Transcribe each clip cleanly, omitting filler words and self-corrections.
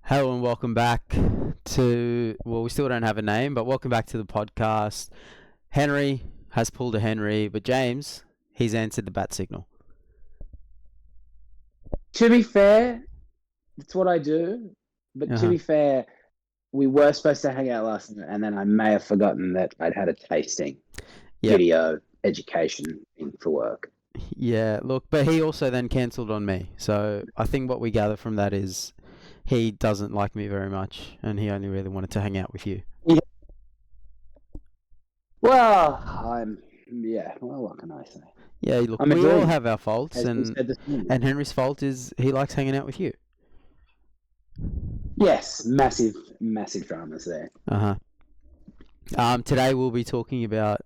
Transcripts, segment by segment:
Hello and welcome back to, well, we still don't have a name, but welcome back to the podcast. Henry has pulled a Henry, but James, he's answered the bat signal. To be fair, that's what I do. But to be fair, we were supposed to hang out last night, and then I may have forgotten that I'd had a tasting video education thing for work. Yeah, look, but he also then cancelled on me. So I think what we gather from that is he doesn't like me very much, and he only really wanted to hang out with you. Yeah. Well, what can I say? Yeah, look, we all have our faults, and Henry's fault is he likes hanging out with you. Yes, massive dramas there. Today we'll be talking about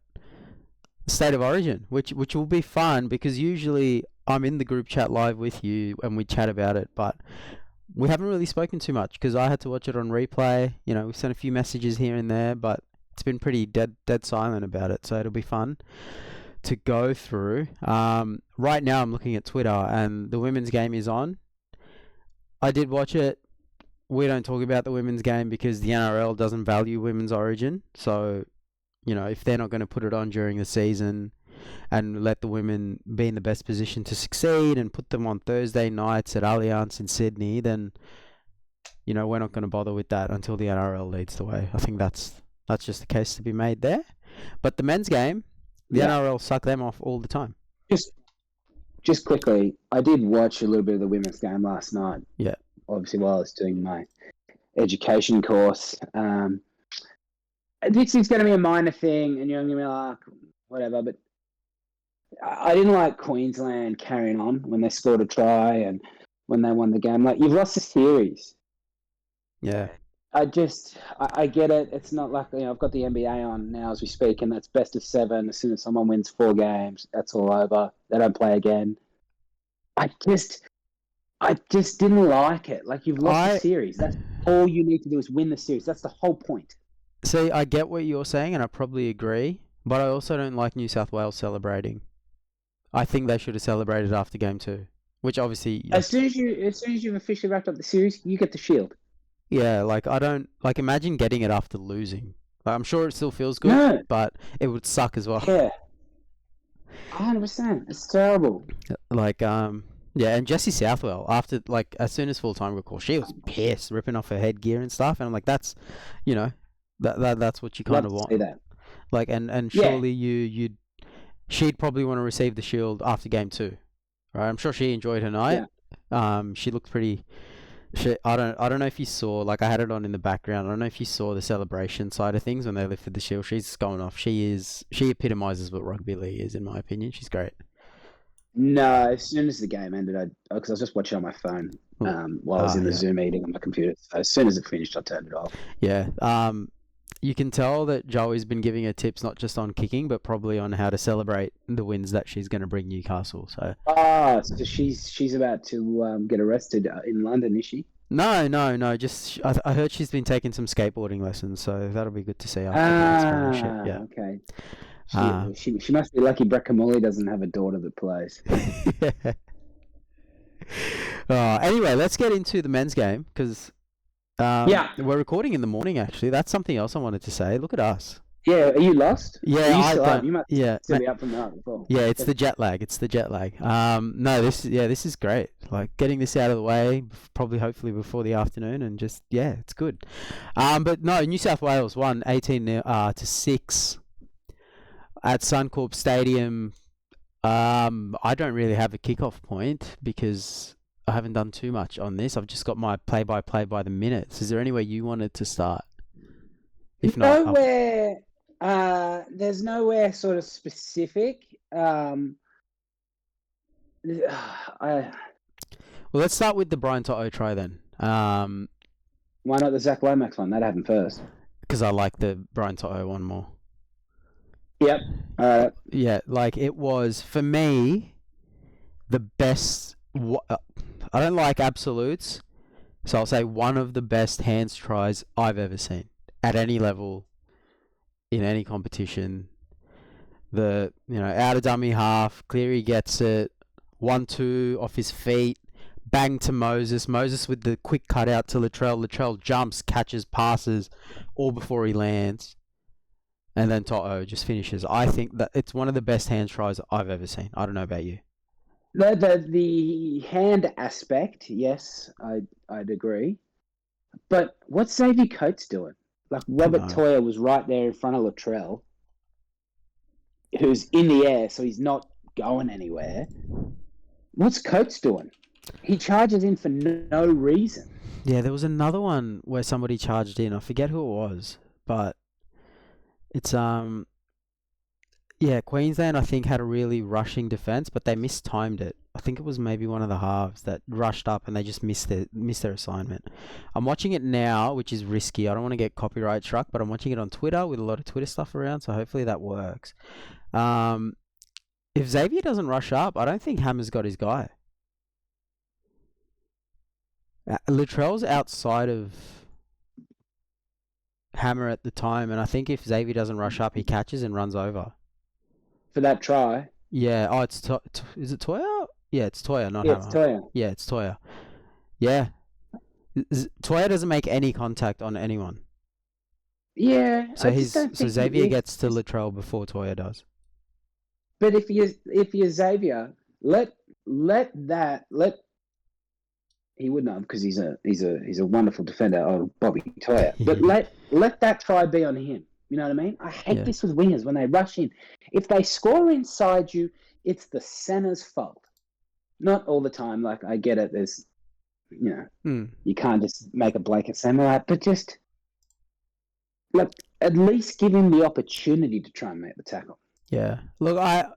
State of Origin, which will be fun because usually I'm in the group chat live with you and we chat about it, but we haven't really spoken too much because I had to watch it on replay. You know, we sent a few messages here and there, but it's been pretty dead silent about it, so it'll be fun to go through. Right now I'm looking at Twitter and the women's game is on. I did watch it. We don't talk about the women's game because the NRL doesn't value women's origin. So, you know, if they're not going to put it on during the season and let the women be in the best position to succeed and put them on Thursday nights at Allianz in Sydney, then, you know, we're not going to bother with that until the NRL leads the way. I think that's just the case to be made there. But the men's game, the NRL suck them off all the time. Just quickly, I did watch a little bit of the women's game last night. Yeah. Obviously, while I was doing my education course. This is going to be a minor thing, and you're going to be like, whatever, but I didn't like Queensland carrying on when they scored a try and when they won the game. Like, you've lost the series. Yeah. I get it. It's not like, you know, I've got the NBA on now as we speak, and that's best of 7. As soon as someone wins 4 games, that's all over. They don't play again. I just didn't like it. Like, you've lost the series. That's all you need to do is win the series. That's the whole point. See, I get what you're saying, and I probably agree, but I also don't like New South Wales celebrating. I think they should have celebrated after game 2, which obviously... As soon as you've officially wrapped up the series, you get the shield. Yeah, like, I don't... Like, imagine getting it after losing. Like, I'm sure it still feels good, but it would suck as well. Yeah. 100%. It's terrible. Like, yeah, and Jessie Southwell, after, like, as soon as full-time got called, she was pissed, ripping off her headgear and stuff, and I'm like, that's, you know... That's what you kind of want. That. Like, and surely she'd probably want to receive the shield after game 2, right? I'm sure she enjoyed her night. Yeah. She looked pretty. I don't know if you saw, like, I had it on in the background. I don't know if you saw the celebration side of things when they lifted the shield. She's going off. She epitomizes what rugby league is, in my opinion. She's great. No, as soon as the game ended, because I was just watching on my phone while I was in the Zoom meeting on my computer. So as soon as it finished, I turned it off. Yeah. You can tell that Joey's been giving her tips not just on kicking, but probably on how to celebrate the wins that she's going to bring Newcastle. So. So she's about to get arrested in London, is she? No. Just I heard she's been taking some skateboarding lessons, so that'll be good to see after. Yeah. Okay. She must be lucky Brett Kamali doesn't have a daughter that plays. Anyway, let's get into the men's game because. We're recording in the morning, actually. That's something else I wanted to say. Look at us. Yeah, are you lost? Yeah, you might still be up from the night before. Yeah, it's the jet lag. No, this is great. Like, getting this out of the way, hopefully before the afternoon, and just, it's good. But no, New South Wales won 18-6 at Suncorp Stadium. I don't really have a kickoff point because I haven't done too much on this. I've just got my play-by-play by the minutes. Is there any way you wanted to start? If not, there's nowhere sort of specific. Well, let's start with the Brian To'o try then. Why not the Zach Lomax one? That happened first. Because I like the Brian To'o one more. Yep. Yeah, like, it was, for me, the best... I don't like absolutes, so I'll say one of the best hands tries I've ever seen at any level in any competition. Out of dummy half, Cleary gets it, 1-2 off his feet, bang to Moses. Moses with the quick cutout to Latrell. Latrell jumps, catches, passes, all before he lands. And then Toto just finishes. I think that it's one of the best hand tries I've ever seen. I don't know about you. The hand aspect, yes, I'd agree. But what's Xavier Coates doing? Like Robert Toya was right there in front of Latrell, who's in the air, so he's not going anywhere. What's Coates doing? He charges in for no reason. Yeah, there was another one where somebody charged in. I forget who it was, but it's Queensland I think had a really rushing defense, but they mistimed it. I think it was maybe one of the halves that rushed up and they just missed their assignment. I'm watching it now, which is risky. I don't want to get copyright struck, but I'm watching it on Twitter with a lot of Twitter stuff around, so hopefully that works. If Xavier doesn't rush up, I don't think Hammer's got his guy. Latrell's outside of Hammer at the time, and I think if Xavier doesn't rush up, he catches and runs over. For that try? Yeah. Oh, is it Toya? Yeah, it's Toya, not Yeah, Hammer. it's Toya. Yeah, it's Toya. Yeah. Toya doesn't make any contact on anyone. Yeah. So Xavier gets to Latrell before Toya does. But if you're Xavier, let he wouldn't have because he's a wonderful defender of Bobby Toya. But let that try be on him. You know what I mean? I hate this with wingers when they rush in. If they score inside you, it's the center's fault. Not all the time. Like I get it. There's, you can't just make a blanket samurai, but just at least give him the opportunity to try and make the tackle. Yeah. Look, I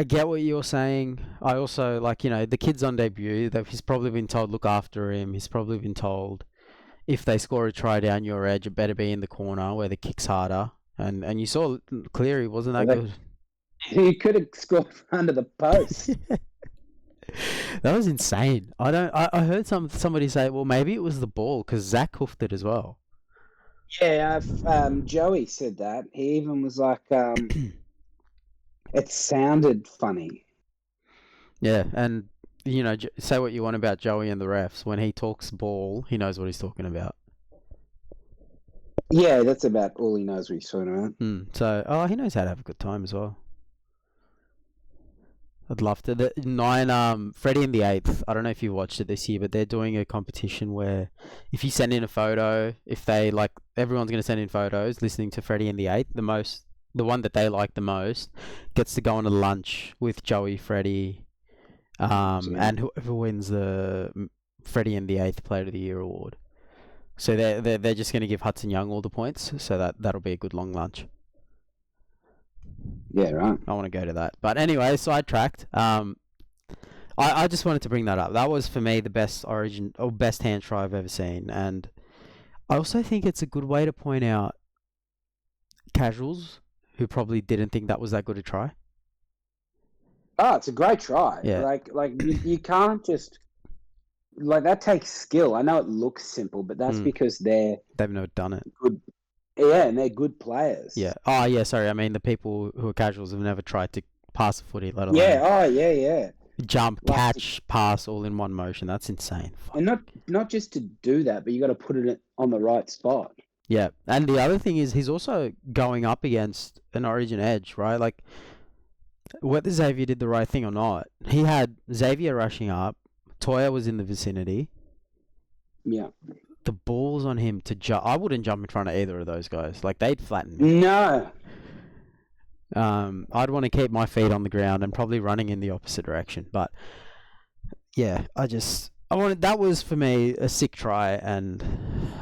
get what you're saying. I also the kid's on debut. He's probably been told look after him. He's probably been told if they score a try down your edge, it better be in the corner where the kick's harder. And you saw Cleary wasn't that good. He could have scored under the post. That was insane. I heard somebody say, well, maybe it was the ball because Zach hoofed it as well. Yeah, Joey said that. He even was like, it sounded funny. Yeah, and say what you want about Joey and the refs. When he talks ball, he knows what he's talking about. Yeah, that's about all he knows what he's talking about. So, he knows how to have a good time as well. I'd love to. Freddie in the 8th, I don't know if you watched it this year, but they're doing a competition where if you send in a photo, if they everyone's going to send in photos listening to Freddie in the 8th, the one that they like the most gets to go on a lunch with Joey, Freddie, and whoever wins the Freddie in the 8th Player of the Year award. So they're just going to give Hudson Young all the points, so that'll be a good long lunch. Yeah, right. I want to go to that. But anyway, sidetracked. I just wanted to bring that up. That was for me the best best hand try I've ever seen, and I also think it's a good way to point out casuals who probably didn't think that was that good a try. Oh, it's a great try. Yeah. Like you can't just that takes skill. I know it looks simple, but that's because they've never done it. Good. Yeah, and they're good players. Yeah. Oh, yeah. Sorry. I mean, the people who are casuals have never tried to pass a footy, let alone. Yeah. Oh, yeah. Jump, catch, pass, all in one motion. That's insane. Fuck. And not just to do that, but you got to put it on the right spot. Yeah, and the other thing is he's also going up against an Origin edge, right? Like, whether Xavier did the right thing or not, he had Xavier rushing up. Toya was in the vicinity. Yeah. The ball's on him to jump. I wouldn't jump in front of either of those guys. Like, they'd flatten me. No. I'd want to keep my feet on the ground and probably running in the opposite direction. But yeah, that was for me a sick try, and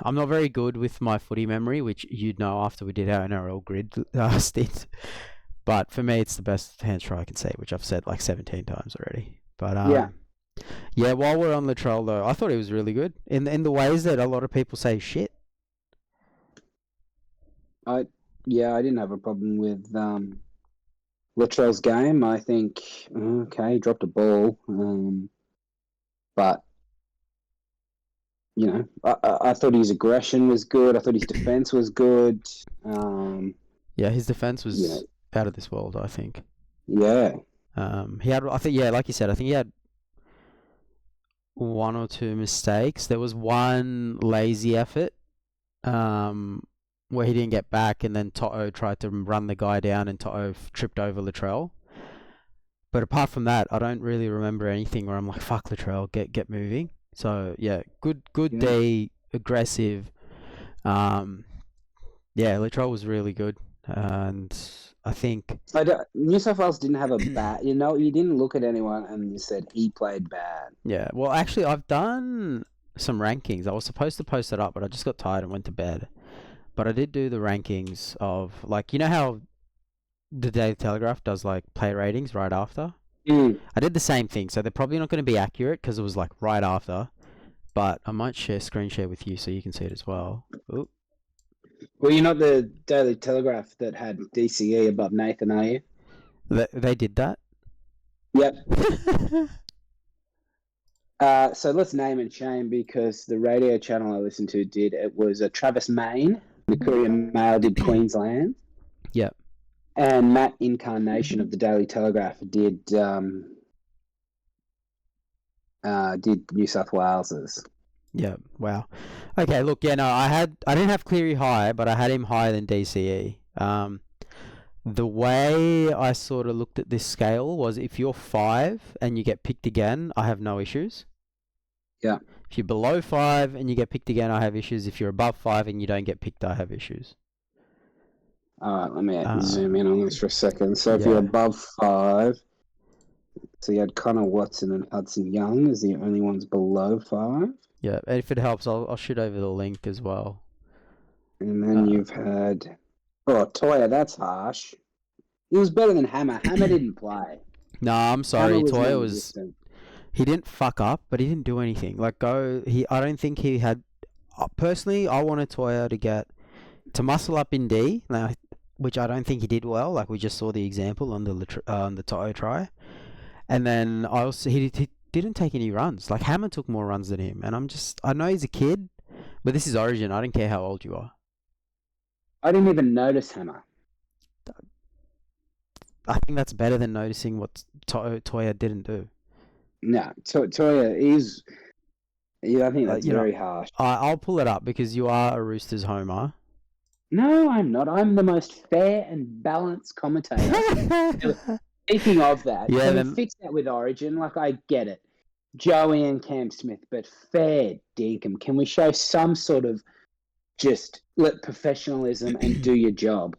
I'm not very good with my footy memory, which you'd know after we did our NRL grid stint. But for me, it's the best hand try I can say, which I've said like 17 times already. But yeah. While we're on Latrell though, I thought he was really good in the ways that a lot of people say shit. I didn't have a problem with Latrell's game. I think he dropped a ball, but I thought his aggression was good. I thought his defense was good. Yeah, his defense was out of this world, I think. Yeah. He had, I think, like you said, I think he had one or two mistakes. There was one lazy effort, where he didn't get back, and then Toto tried to run the guy down, and Toto tripped over Latrell. But apart from that, I don't really remember anything where I'm like, "Fuck Latrell, get moving." So yeah, good Yeah. D, aggressive. Yeah, Latrell was really good, and I think New South Wales didn't have a bad. You didn't look at anyone and you said he played bad. yeah. Well, actually, I've done some rankings. I was supposed to post it up, but I just got tired and went to bed. But I did do the rankings of, like, you know how the Daily Telegraph does like play ratings right after. I did the same thing, so they're probably not going to be accurate because it was like right after. But I might screen share with you so you can see it as well. Ooh. Well, you're not the Daily Telegraph that had DCE above Nathan, are you? They did that. Yep. So let's name and shame, because the radio channel I listened to did. It was Travis Main. The Courier Mail did Queensland. Yep. And Matt Incarnation of the Daily Telegraph did New South Wales's. Yeah. Wow. Okay. Look. Yeah. No. I didn't have Cleary high, but I had him higher than DCE. The way I sort of looked at this scale was, if you're 5 and you get picked again, I have no issues. Yeah. If you're below 5 and you get picked again, I have issues. If you're above 5 and you don't get picked, I have issues. All right, let me zoom in on this for a second. So if you're above 5, so you had Connor Watson and Hudson Young as the only ones below 5. Yeah, and if it helps, I'll shoot over the link as well. And then you've had... Oh, Toya, that's harsh. He was better than Hammer. Hammer didn't play. No, I'm sorry. Toya was... non-existent. He didn't fuck up, but he didn't do anything. Like, I don't think he had... Personally, I wanted Toya to muscle up in D, which I don't think he did well. Like, we just saw the example on the Toto try. And then he didn't take any runs. Like, Hammer took more runs than him. And I know he's a kid, but this is Origin. I don't care how old you are. I didn't even notice Hammer. I think that's better than noticing what Toya didn't do. No, Toya is... Yeah, I think that's very harsh. I'll pull it up because you are a Roosters homer. No, I'm not. I'm the most fair and balanced commentator. Speaking of that, can we fix that with Origin? Like, I get it. Joey and Cam Smith, but fair dinkum. Can we show some sort of just professionalism and do your job?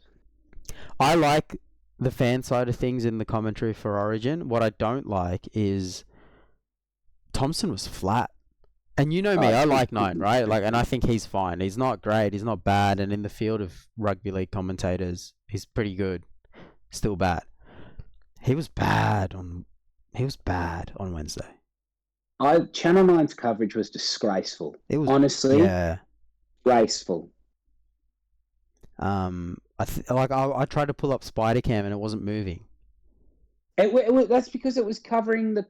I like the fan side of things in the commentary for Origin. What I don't like is Thompson was flat. And you know me, I like 9, right? Like, and I think he's fine. He's not great, he's not bad, and in the field of rugby league commentators, he's pretty good. Still bad. He was bad on Wednesday. Channel 9's coverage was disgraceful. It was, honestly, disgraceful. I tried to pull up Spider-Cam and it wasn't moving. That's because it was covering the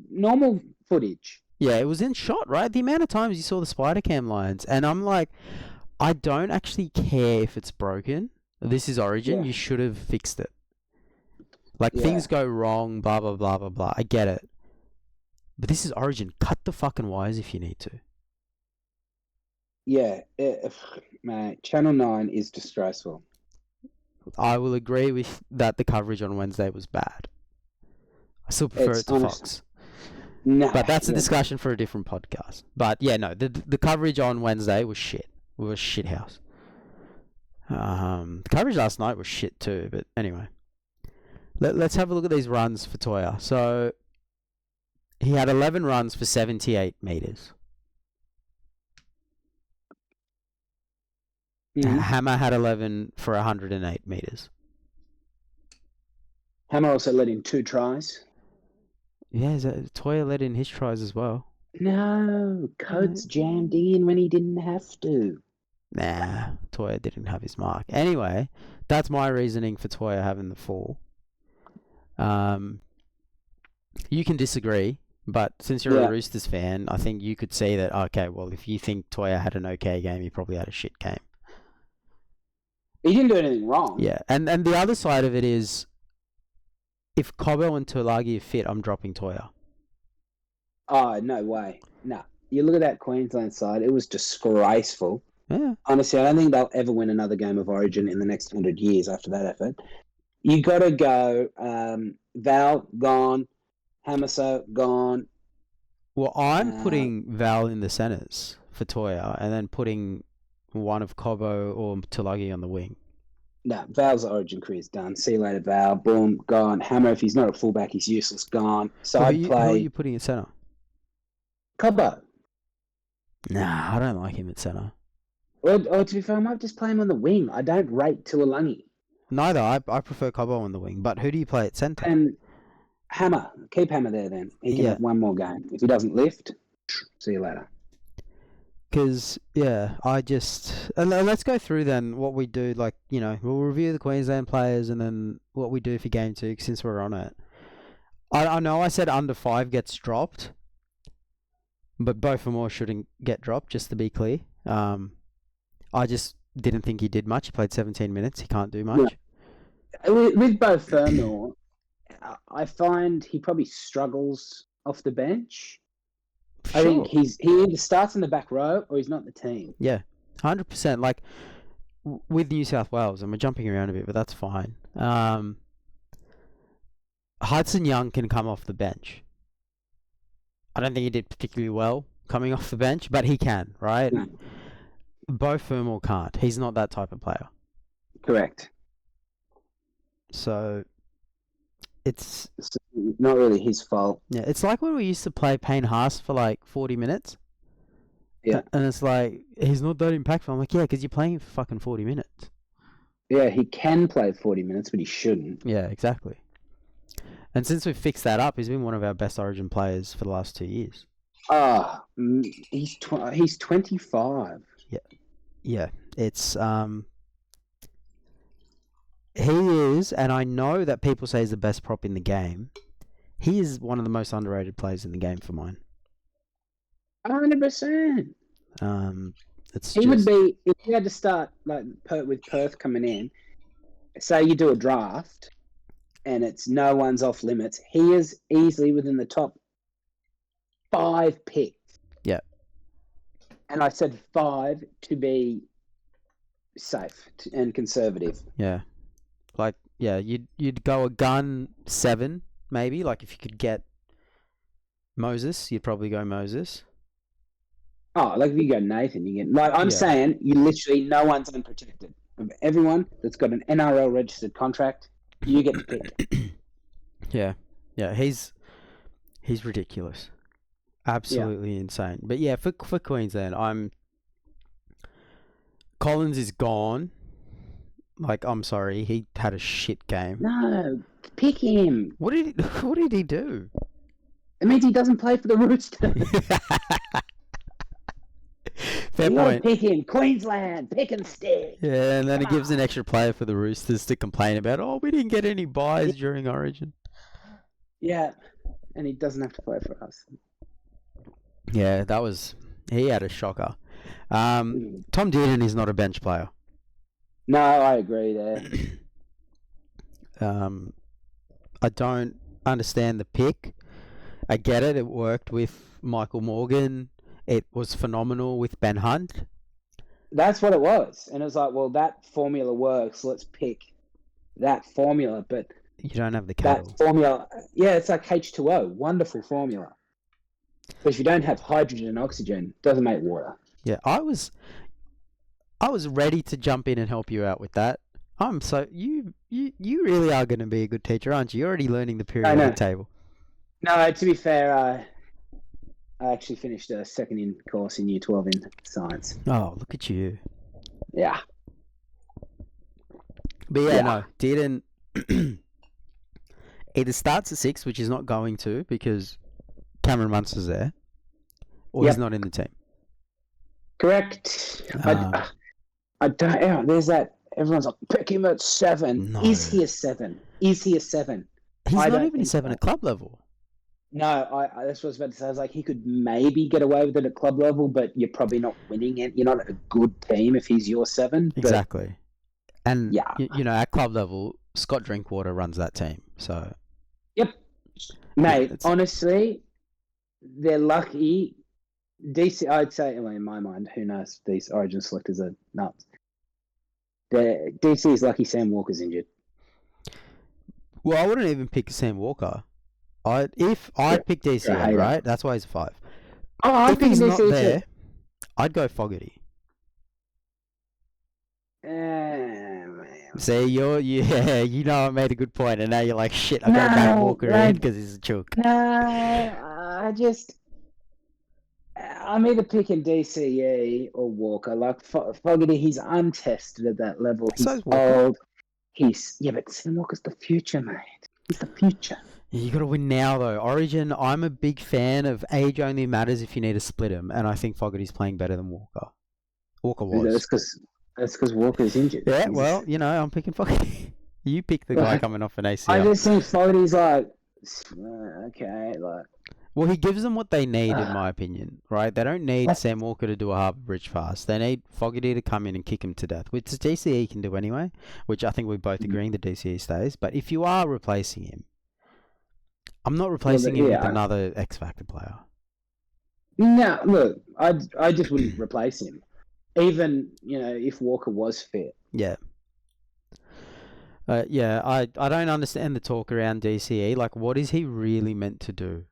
normal footage. Yeah, it was in shot, right? The amount of times you saw the Spider-Cam lines, and I'm like, I don't actually care if it's broken. This is Origin. You should have fixed it. Like, things go wrong, blah, blah, blah, blah, blah. I get it. But this is Origin. Cut the fucking wires if you need to. Yeah, man, Channel 9 is disgraceful. I will agree with that. The coverage on Wednesday was bad. I still prefer it to Fox. No, but that's a discussion for a different podcast. But yeah, no, the coverage on Wednesday was shit. It was shit house. The coverage last night was shit too. But anyway, let's have a look at these runs for Toya. So he had 11 runs for 78 meters. Mm-hmm. Hammer had 11 for 108 meters. Hammer also led in 2 tries. Yeah, Toya led in his tries as well. No, Coates jammed in when he didn't have to. Nah, Toya didn't have his mark. Anyway, that's my reasoning for Toya having the 4. You can disagree, but since you're a Roosters fan, I think you could see that, okay, well, if you think Toya had an okay game, he probably had a shit game. He didn't do anything wrong. Yeah, and the other side of it is, if Cobbo and Tulagi are fit, I'm dropping Toya. Oh, no way. No. You look at that Queensland side, it was disgraceful. Yeah. Honestly, I don't think they'll ever win another game of Origin in the next 100 years after that effort. You got to go. Val, gone. Hamaso, gone. Well, I'm Uh, putting Val in the centres for Toya, and then putting one of Cobo or Tulagi on the wing. no, Val's Origin career's done. See you later, Val. Boom, gone. Hammer, if he's not a fullback, he's useless. Gone. So Well, I'd who are play you putting in centre? Cobo. Nah, I don't like him at centre. Or to be fair, I might just play him on the wing. I don't rate Tuolangi. Neither. I prefer Cobo on the wing. But who do you play at centre? And Hammer, keep Hammer there then. He can Yeah. have one more game. If he doesn't lift, see you later. Because, yeah, and let's go through then what we do. Like, we'll review the Queensland players and then what we do for game 2 since we're on it. I know I said under 5 gets dropped, but both or more shouldn't get dropped, just to be clear. I just didn't think he did much. He played 17 minutes. He can't do much. Yeah. With Bo Fermor, I find he probably struggles off the bench. Sure. I think he either starts in the back row or he's not in the team. Yeah, 100%. Like, with New South Wales, and we're jumping around a bit, but that's fine. Hudson Young can come off the bench. I don't think he did particularly well coming off the bench, but he can, right? No. Bo Fermor can't. He's not that type of player. Correct. So it's not really his fault. Yeah, it's like when we used to play Payne Haas for like 40 minutes. Yeah. And it's like, he's not that impactful. I'm like, yeah, because you're playing him for fucking 40 minutes. Yeah, he can play 40 minutes, but he shouldn't. Yeah, exactly. And since we've fixed that up, he's been one of our best Origin players for the last 2 years. He's 25. Yeah, it's he is, and I know that people say he's the best prop in the game. He is one of the most underrated players in the game for mine. 100%. He would be, if you had to start like with Perth coming in, say you do a draft and it's no one's off limits, he is easily within the top 5 picks. Yeah. And I said 5 to be safe and conservative. Yeah. Like, yeah, you'd go a gun 7, maybe. Like, if you could get Moses, you'd probably go Moses. Oh, like if you go Nathan, you get... Like, I'm saying, you literally, no one's unprotected. Of everyone that's got an NRL registered contract, you get to pick. Yeah. Yeah, he's ridiculous. Absolutely insane. But yeah, for Queensland, Collins is gone. Like, I'm sorry, he had a shit game. No, pick him. What did he do? It means he doesn't play for the Roosters. Fair you point. Pick him, Queensland, pick and stick. Yeah, and then it gives an extra player for the Roosters to complain about. Oh, we didn't get any buys during Origin. Yeah, and he doesn't have to play for us. Yeah, he had a shocker. Tom Dearden is not a bench player. No, I agree there. I don't understand the pick. I get it. It worked with Michael Morgan. It was phenomenal with Ben Hunt. That's what it was. And it was like, well, that formula works. Let's pick that formula. But you don't have the cattle. That formula, yeah, it's like H2O. Wonderful formula. But if you don't have hydrogen and oxygen, it doesn't make water. Yeah, I was ready to jump in and help you out with that. You really are going to be a good teacher, aren't you? You're already learning the periodic table. No, to be fair, I actually finished a second course in Year 12 in science. Oh, look at you. Yeah. But yeah, no, Dearden either starts at 6, which is not going to because Cameron Munster's there, or he's not in the team. Correct. I don't. There's that. Everyone's like, pick him at 7. No. Is he a 7? Is he a 7? He's not even a 7 at club level. No, that's what I was about to say. I was like, he could maybe get away with it at club level, but you're probably not winning it. You're not a good team if he's your 7. Exactly. And, at club level, Scott Drinkwater runs that team. So. Yep. Mate, honestly, they're lucky. DC, I'd say, well, in my mind, who knows? These Origin selectors are nuts. DC is lucky Sam Walker's injured. Well, I wouldn't even pick Sam Walker. I'd pick You're a DCA, hater. right? That's why he's a 5. Oh, I'm If he's picking not DC there, too. I'd go Fogarty. Man. See, you know I made a good point, and now you're like, shit, I gotta back Walker in because he's a chook. No, I'm either picking DCE or Walker. Like Fogarty, he's untested at that level. He's So's Walker. old. But Sam Walker's the future, mate. He's the future. You gotta win now, though. Origin, I'm a big fan of age only matters if you need to split him, and I think Fogarty's playing better than Walker. Walker was. That's because Walker's injured. Yeah, well, I'm picking Fogarty. You pick the guy coming off an ACL. I just think Fogarty's like, okay, like. Well, he gives them what they need, in my opinion, right? They don't need Sam Walker to do a Harbour Bridge pass. They need Fogarty to come in and kick him to death, which the DCE can do anyway, which I think we're both agreeing the DCE stays. But if you are replacing him, I'm not replacing him with another X Factor player. No, look, I just wouldn't replace him, even if Walker was fit. Yeah. I don't understand the talk around DCE. Like, what is he really meant to do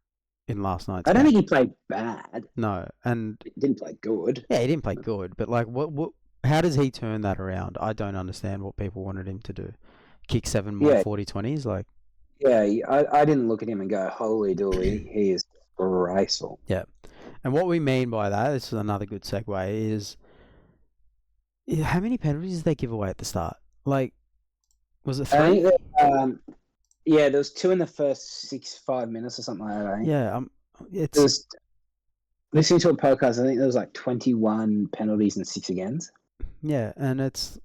in last night's game? I don't think he played bad. No, and he didn't play good. Yeah, he didn't play good, but like, what? How does he turn that around? I don't understand what people wanted him to do. Kick 7 more 40-20s, like. Yeah, I didn't look at him and go, holy dooly, he is graceful. Yeah. And what we mean by that, this is another good segue, is how many penalties did they give away at the start? Like, was it 3? I think there was 2 in the first 5 minutes or something like that, I think. Yeah, listening to a podcast, I think there was like 21 penalties and 6 agains. Yeah, and it's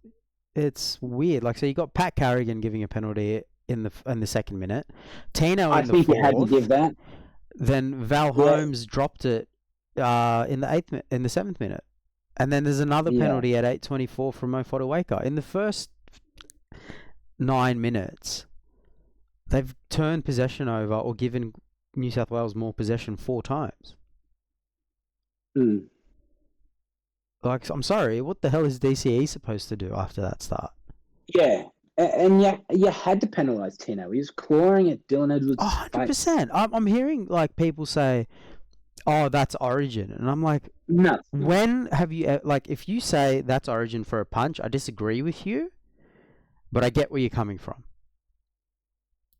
weird. Like, so you got Pat Carrigan giving a penalty in the second minute. Tino in the 4th. I think you had to give that. Then Val Holmes dropped it in the 7th minute. And then there's another penalty at 8:24 from Mo Fotuaika. In the first 9 minutes, they've turned possession over or given New South Wales more possession 4 times. Like, I'm sorry, what the hell is DCE supposed to do after that start? Yeah. And you had to penalise Tino. He was clawing at Dylan Edwards' 100%. I'm hearing like people say, "Oh, that's Origin," and I'm like, "No." When have you if you say that's Origin for a punch, I disagree with you, but I get where you're coming from.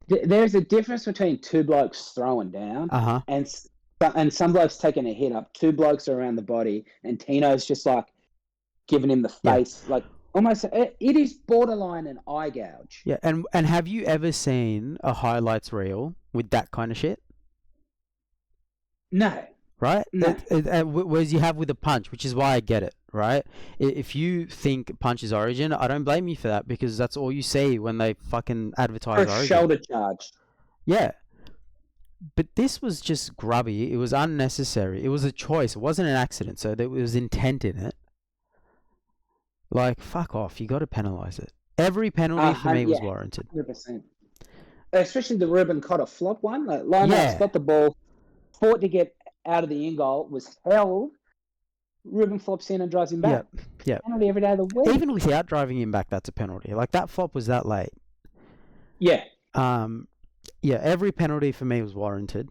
There's a difference between 2 blokes throwing down and some blokes taking a hit up. 2 blokes are around the body, and Tino's just like giving him the face, like. Almost, it is borderline an eye gouge. Yeah, and have you ever seen a highlights reel with that kind of shit? No. Right? No. Whereas you have with a punch, which is why I get it, right? If you think punch is Origin, I don't blame you for that, because that's all you see when they fucking advertise Origin. Shoulder charge. Yeah. But this was just grubby. It was unnecessary. It was a choice. It wasn't an accident, so there was intent in it. Like, fuck off. You got to penalise it. Every penalty for me was warranted. 100%. Especially the Ruben Cotter flop one. Like, Lineouts got the ball, fought to get out of the in goal, was held. Ruben flops in and drives him back. Yeah. Penalty every day of the week. Even without driving him back, that's a penalty. Like, that flop was that late. Yeah. Every penalty for me was warranted.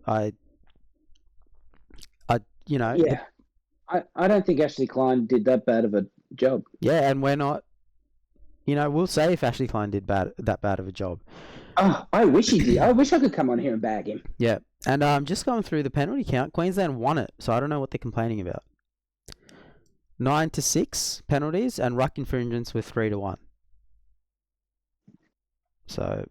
I don't think Ashley Klein did that bad of a job. Yeah, and we're not. We'll say if Ashley Klein did that bad of a job. Oh, I wish he did. I wish I could come on here and bag him. Yeah, and just going through the penalty count, Queensland won it, so I don't know what they're complaining about. 9-6 penalties, and ruck infringements were 3-1. So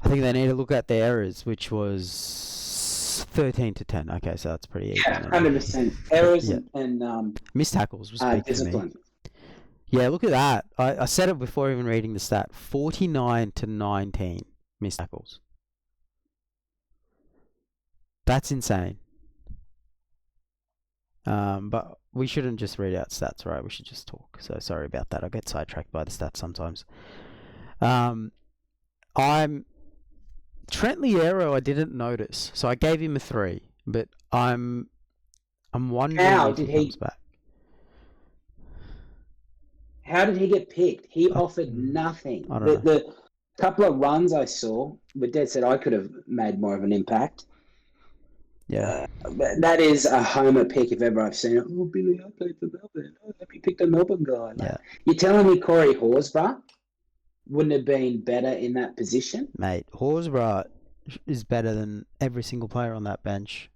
I think they need to look at the errors, which was 13-10. Okay, so that's pretty easy. Yeah, 100%. Errors and missed tackles was big discipline. For me. Yeah, look at that. I said it before even reading the stat. 49-19 missed tackles. That's insane. But we shouldn't just read out stats, right? We should just talk. So sorry about that. I get sidetracked by the stats sometimes. Trent Liero, I didn't notice, so I gave him a 3. But I'm wondering How if did he he? comes back. How did he get picked? He I, offered nothing. I don't know. The couple of runs I saw, but Dad said I could have made more of an impact. Yeah. That is a homer pick if ever I've seen it. Oh, Billy, I played for Melbourne. Oh, let me pick the Melbourne guy. Yeah. You're telling me Corey Horsburgh wouldn't have been better in that position? Mate, Horsburgh is better than every single player on that bench,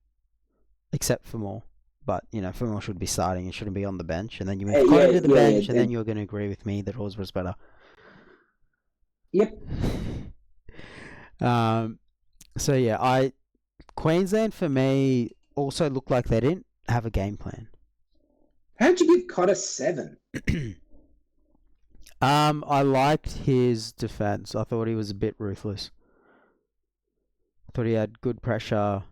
except for Moore. But, Moore should be starting and shouldn't be on the bench. And then you move Connor to the bench, and then you're going to agree with me that Horsburgh's better. Yep. So, yeah, Queensland, for me, also looked like they didn't have a game plan. How'd you give Cotter 7? I liked his defense. I thought he was a bit ruthless. I thought he had good pressure.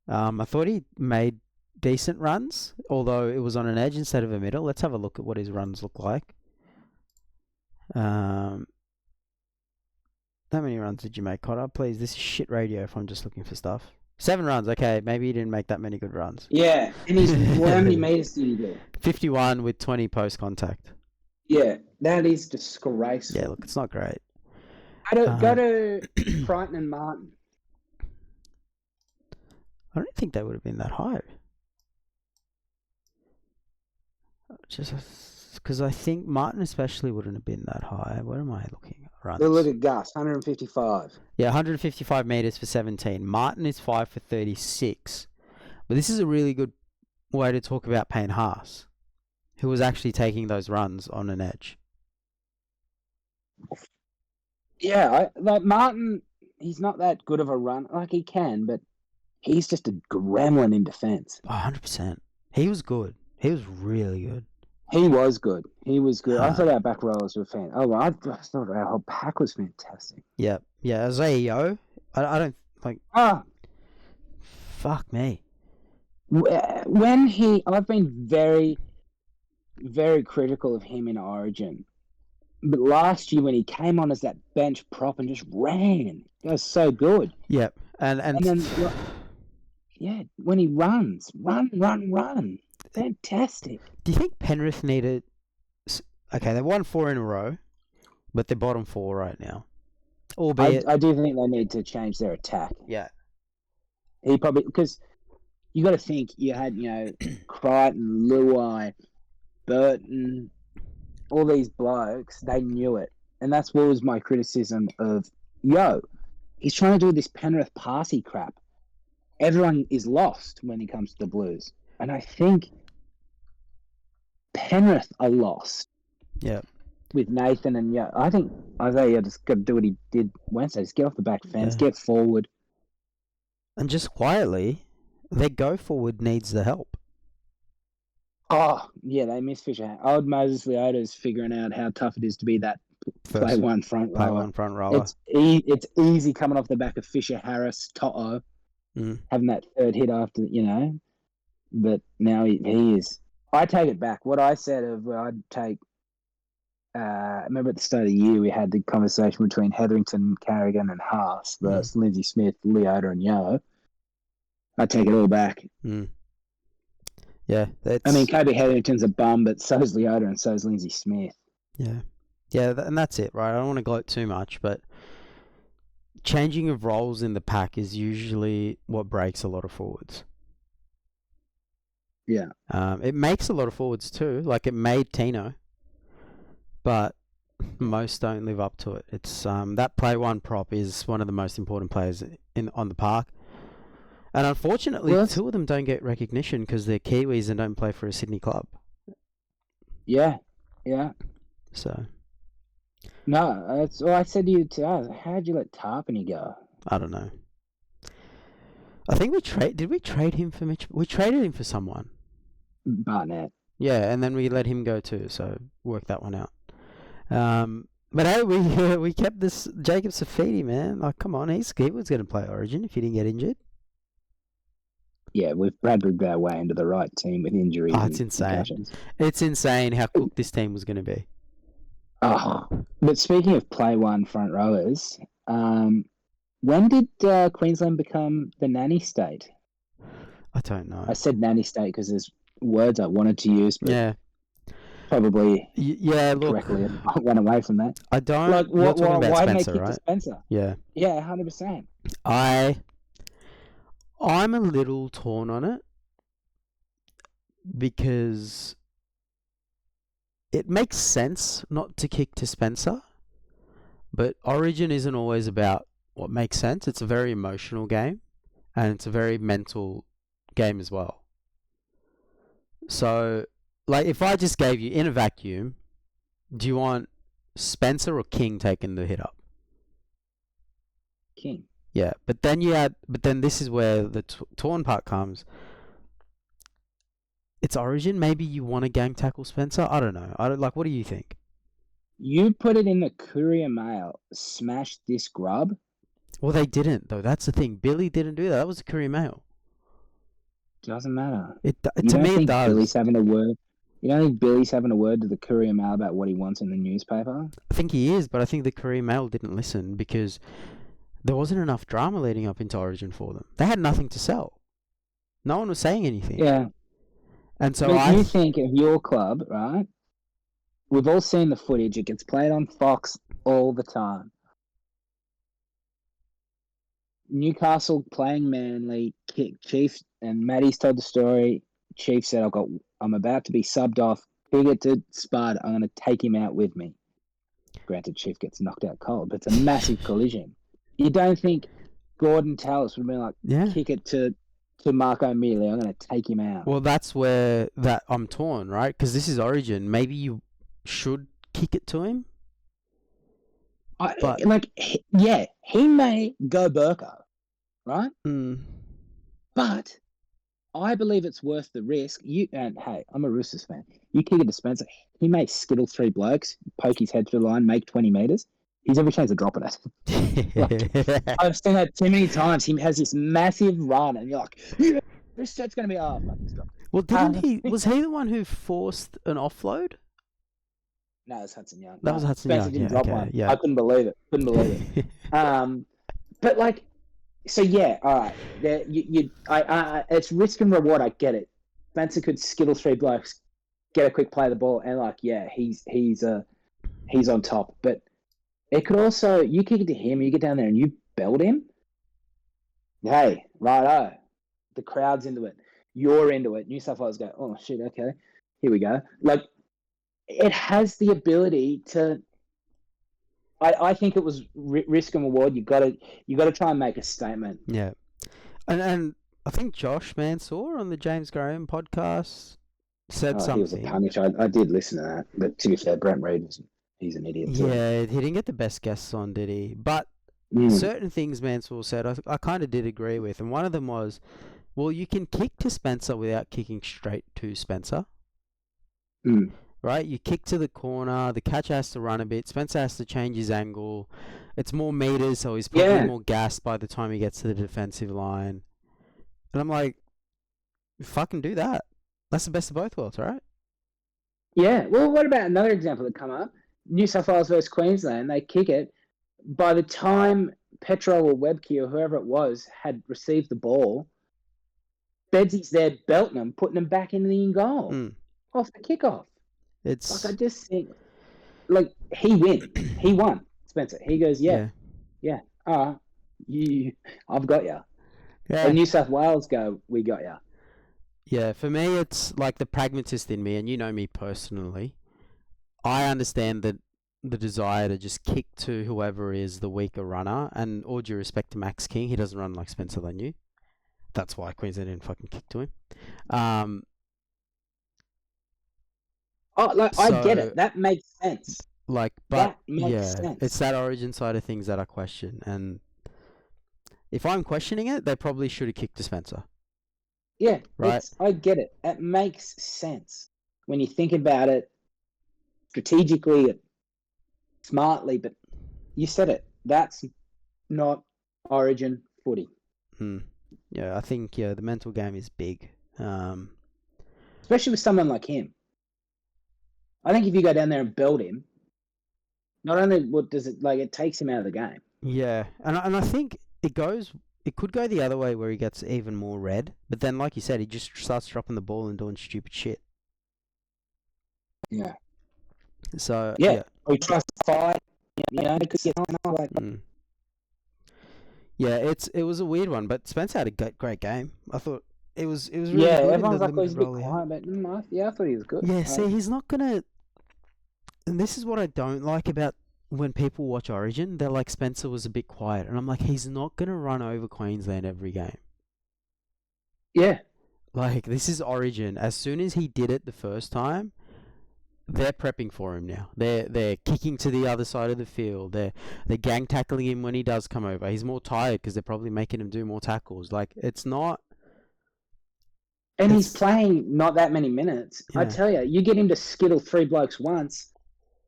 I thought he made decent runs, although it was on an edge instead of a middle. Let's have a look at what his runs look like. How many runs did you make, Cotter? Please, this is shit radio if I'm just looking for stuff. 7 runs, okay. Maybe he didn't make that many good runs. Yeah, and how many meters did he do? 51 with 20 post contact. Yeah, that is disgraceful. Yeah, look, it's not great. Go to Crichton and Martin. I don't think they would have been that high. Just because I think Martin especially wouldn't have been that high. Where am I looking? Runs. Look at Gus, 155. Yeah, 155 meters for 17. Martin is 5 for 36. But this is a really good way to talk about Payne Haas, who was actually taking those runs on an edge. Yeah, like Martin, he's not that good of a run. Like he can, but he's just a gremlin in defence. 100%. He was good. He was really good. He was good. I thought our back rowers were fantastic. Oh, I thought our whole pack was fantastic. Yeah. Yeah, Isaiah Yeo, I don't, like... Fuck me. I've been very, very critical of him in Origin. But last year when he came on as that bench prop and just ran, that was so good. Yep. And then, when he runs, run. Fantastic. Do you think Penrith needed... Okay, they've won 4 in a row, but they're bottom 4 right now. Albeit... I do think they need to change their attack. Yeah. He probably... Because you got to think, you had, Crichton, Luai, Burton, all these blokes, they knew it. And that's what was my criticism of he's trying to do this Penrith Parsi crap. Everyone is lost when he comes to the Blues. And I think Penrith are lost. Yeah. With Nathan and I think Isaiah just got to do what he did Wednesday. Just get off the back fence, get forward. And just quietly, their go forward needs the help. Oh, yeah, they miss Fisher. Old Moses Leota's figuring out how tough it is to be that play one front rower. It's easy coming off the back of Fisher, Harris, Toto, having that third hit after, but now he is. I take it back. What I said I'd take, remember at the start of the year, we had the conversation between Hetherington, Carrigan, and Haas versus Lindsay Smith, Leota, and Yeo. I take it all back. Yeah. Kobe Hetherington's a bum, but so is Leota and so is Lindsay Smith. Yeah. Yeah, and that's it, right? I don't want to gloat too much, but changing of roles in the pack is usually what breaks a lot of forwards. Yeah. It makes a lot of forwards too. Like it made Tino, but most don't live up to it. It's that play one prop is one of the most important players on the park. And unfortunately, 2 of them don't get recognition because they're Kiwis and don't play for a Sydney club. Yeah. So. No, that's all I said to you today. How'd you let Tarpany go? I don't know. I think did we trade him for Mitch? We traded him for someone. Barnett. Yeah, and then we let him go too, so work that one out. But hey, we kept this Jacob Safidi, man. Like, come on, he was going to play Origin if he didn't get injured. Yeah, we've Bradbury'd our way into the right team with injuries. Oh, it's insane. Concussions. It's insane how cooked this team was going to be. Oh, but speaking of play one front rowers, When did Queensland become the nanny state? I don't know. I said nanny state because there's words I wanted to use, but Yeah. probably Yeah, look, correctly I went away from that. I don't. Like, You're talking about why didn't they Spencer, kick to right? Spencer? Yeah. Yeah, 100%. I'm a little torn on it because it makes sense not to kick to Spencer, but Origin isn't always about what makes sense. It's a very emotional game, and it's a very mental game as well. So, like, if I just gave you in a vacuum, do you want Spencer or King taking the hit up? King. Yeah, but then this is where the torn part comes. It's Origin. Maybe you want to gang tackle Spencer. I don't know. What do you think? You put it in the Courier Mail, smash this grub. Well, they didn't though. That's the thing. Billy didn't do that. That was a Courier Mail. Doesn't matter. To You don't me, it think does. Billy's having a word? You don't think Billy's having a word to the Courier Mail about what he wants in the newspaper? I think he is, but I think the Courier Mail didn't listen because there wasn't enough drama leading up into Origin for them. They had nothing to sell. No one was saying anything. Yeah. And so But you think of your club, right? We've all seen the footage. It gets played on Fox all the time. Newcastle playing Manly, Chief, and Maddie's told the story. Chief said, I'm about to be subbed off. Kick it to Spud. I'm going to take him out with me. Granted, Chief gets knocked out cold, but it's a massive collision. You don't think Gordon Tallis would have been like, kick it to Mark O'Mealy. I'm going to take him out. Well, that's where I'm torn, right? Because this is Origin. Maybe you should kick it to him. He may go Burko, right? Mm. But I believe it's worth the risk. Hey, I'm a Roosters fan. You kick it to Spencer, he may skittle 3 blokes, poke his head through the line, make 20 metres. He's every chance of dropping it. I've seen that too many times. He has this massive run, and you're like, yeah, this set's going to be fuck, he's dropped. Well, was he the one who forced an offload? No, it was Hudson Young. That was Hudson Spencer Young. didn't drop one. Yeah. I couldn't believe it. But like, so yeah, all right. It's risk and reward. I get it. Spencer could skittle 3 blokes, get a quick play of the ball, and like, yeah, he's on top. But it could also, you kick it to him, you get down there and you belt him. Hey, righto, the crowd's into it. You're into it. New South Wales go, oh shit, okay, here we go. Like, it has the ability to. I think it was risk and reward. You got to try and make a statement. Yeah, and I think Josh Mansour on the James Graham podcast said something. He was a punish. I did listen to that, but to be fair, Brent Reid he's an idiot too. Yeah, he didn't get the best guests on, did he? But certain things Mansour said, I kind of did agree with, and one of them was, well, you can kick to Spencer without kicking straight to Spencer. Right? You kick to the corner, the catcher has to run a bit, Spencer has to change his angle. It's more meters, so he's probably more gassed by the time he gets to the defensive line. And I'm like, fucking do that. That's the best of both worlds, right? Yeah. Well, what about another example that come up? New South Wales versus Queensland, they kick it. By the time Petrol or Webke or whoever it was had received the ball, Bedsy's there belting them, putting them back into the in goal off the kickoff. It's like, I just think, like, he won, Spencer. He goes, yeah. I've got you. Yeah. And New South Wales go, we got you. Yeah, for me, it's like the pragmatist in me, and you know me personally. I understand that the desire to just kick to whoever is the weaker runner, and all due respect to Max King, he doesn't run like Spencer than you. That's why Queensland didn't fucking kick to him. I get it. That makes sense. Sense. It's that Origin side of things that I question, and if I'm questioning it, they probably should have kicked to Spencer. Yeah, right. I get it. That makes sense when you think about it strategically, smartly. But you said it. That's not Origin footy. Yeah, I think the mental game is big, especially with someone like him. I think if you go down there and build him, not only what does it it takes him out of the game. Yeah, and I think it could go the other way where he gets even more red, but then like you said, he just starts dropping the ball and doing stupid shit. Yeah. So Yeah. yeah, Or he tries to fight, because like, mm. Yeah, it was a weird one, but Spence had a great game. I thought it was yeah, really good in the everyone's like, oh, he's limited a bit role he had. quiet, but I thought he was good. Yeah, see, he's not gonna. And this is what I don't like about when people watch Origin. They're like, Spencer was a bit quiet, and I'm like, he's not gonna run over Queensland every game. Yeah. Like, this is Origin. As soon as he did it the first time, they're prepping for him now. They're kicking to the other side of the field. They're gang tackling him when he does come over. He's more tired because they're probably making him do more tackles. Like, it's not. And he's It's playing not that many minutes. I yeah. tell you, you get him to skittle 3 blokes once,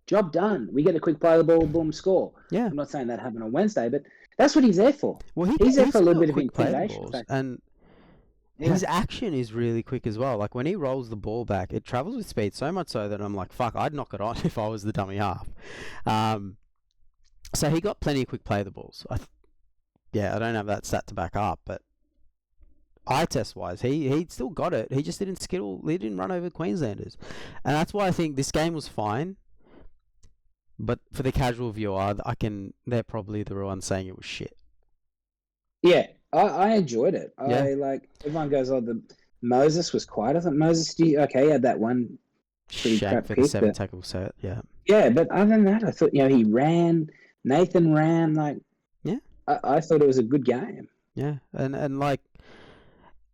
job done. We get a quick play of the ball, boom, score. Yeah. I'm not saying that happened on Wednesday, but that's what he's there for. Well, He's there he for a still little bit of quick play the intimidation balls, factor. and Yeah. his action is really quick as well. Like when he rolls the ball back, it travels with speed so much so that I'm like, fuck, I'd knock it on if I was the dummy half. So he got plenty of quick play the balls. I don't have that stat to back up, but eye test wise, he still got it. He just didn't skittle. He didn't run over Queenslanders, and that's why I think this game was fine. But for the casual viewer, they're probably the ones saying it was shit. Yeah, I enjoyed it. Yeah. Everyone goes, oh, the Moses was quiet. I thought Moses, he had that one pretty Shank crap for kick, the 7 but tackle set. Yeah. yeah, but other than that, I thought, he ran, Nathan ran, Yeah. I thought it was a good game. Yeah, and like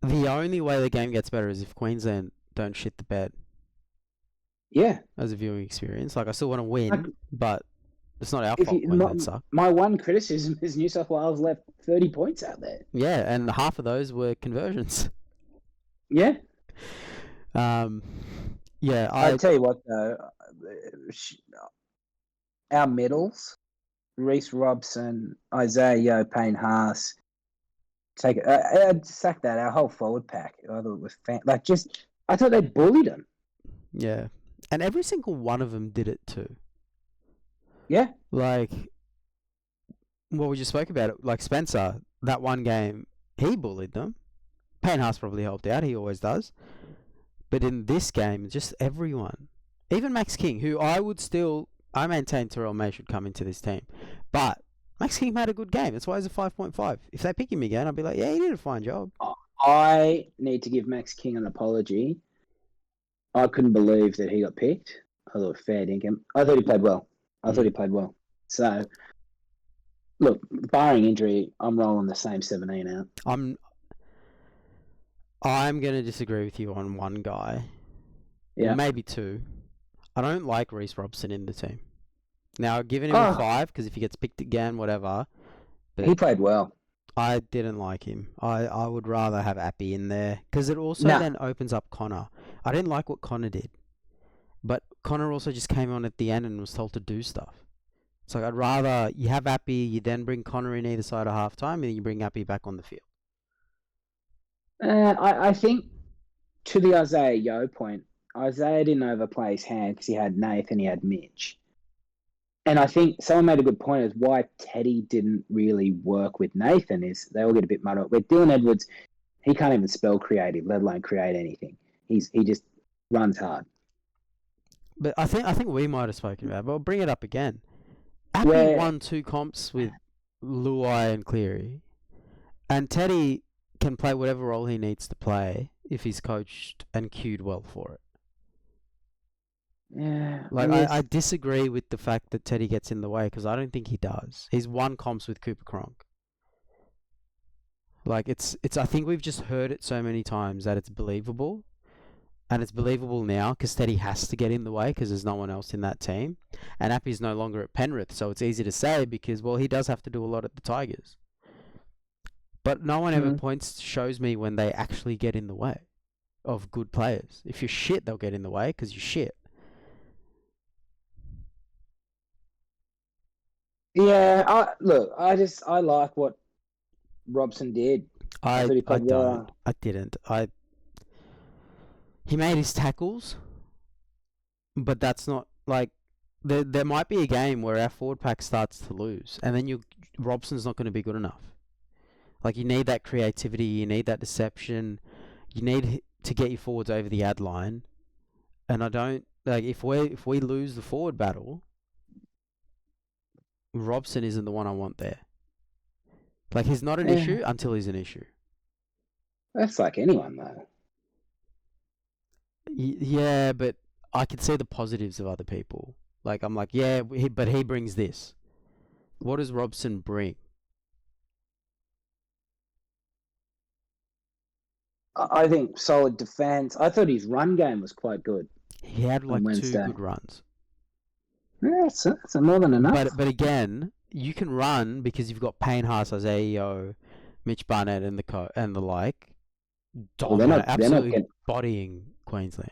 the only way the game gets better is if Queensland don't shit the bed Yeah. as a viewing experience. Like I still want to win, but it's not our If fault. Queensland suck. my one criticism is New South Wales left 30 points out there. Yeah, and half of those were conversions. Yeah. Yeah, I tell you what, though, our middles, Reece Robson, Isaiah Yeo, Payne Haas, I'd sack that. Our whole forward pack, I thought it was I thought they bullied them. Yeah, and every single one of them did it too. Yeah. Like, well, we just spoke about it. Like Spencer, that one game, he bullied them. Payne Haas probably helped out. He always does. But in this game, just everyone, even Max King, who I maintain Terrell May should come into this team, but Max King made a good game. That's why he's a 5.5. If they pick him again, I'll be like, yeah, he did a fine job. I need to give Max King an apology. I couldn't believe that he got picked. I thought fair dinkum. I thought he played well. So, look, barring injury, I'm rolling the same 17 out. I'm going to disagree with you on one guy. Yeah. Or maybe two. I don't like Reece Robson in the team. Now, I've given him a 5 because if he gets picked again, whatever. But he played well. I didn't like him. I would rather have Appy in there because it also then opens up Connor. I didn't like what Connor did. But Connor also just came on at the end and was told to do stuff. It's like I'd rather you have Appy, you then bring Connor in either side of halftime, and then you bring Appy back on the field. I think to the Isaiah Yeo point, Isaiah didn't overplay his hand because he had Nath and he had Mitch. And I think someone made a good point as why Teddy didn't really work with Nathan is they all get a bit muddled. With Dylan Edwards, he can't even spell creative, let alone create anything. He just runs hard. But I think we might have spoken about it, but I'll bring it up again. Appy won 2 comps with Luai and Cleary. And Teddy can play whatever role he needs to play if he's coached and cued well for it. Yeah. I disagree with the fact that Teddy gets in the way because I don't think he does. He's won comps with Cooper Cronk. Like it's I think we've just heard it so many times that it's believable. And it's believable now because Teddy has to get in the way because there's no one else in that team. And Appy's no longer at Penrith, so it's easy to say because, well, he does have to do a lot at the Tigers. But no one ever shows me when they actually get in the way of good players. If you're shit, they'll get in the way because you're shit. Yeah, I like what Robson did. I thought he played well. I didn't. He made his tackles, but that's not like there might be a game where our forward pack starts to lose, and then Robson's not going to be good enough. Like, you need that creativity, you need that deception, you need to get your forwards over the ad line. And I don't like if we lose the forward battle, Robson isn't the one I want there. Like, he's not an issue until he's an issue. That's like anyone though. Yeah, but I can see the positives of other people. Like, I'm like, yeah, but he brings this. What does Robson bring? I think solid defense. I thought his run game was quite good. He had like on 2 Wednesday. good runs. Yeah, it's more than enough. But again, you can run because you've got Payne Haas, Isaiah Yeo, Mitch Barnett, and the like. Absolutely bodying Queensland.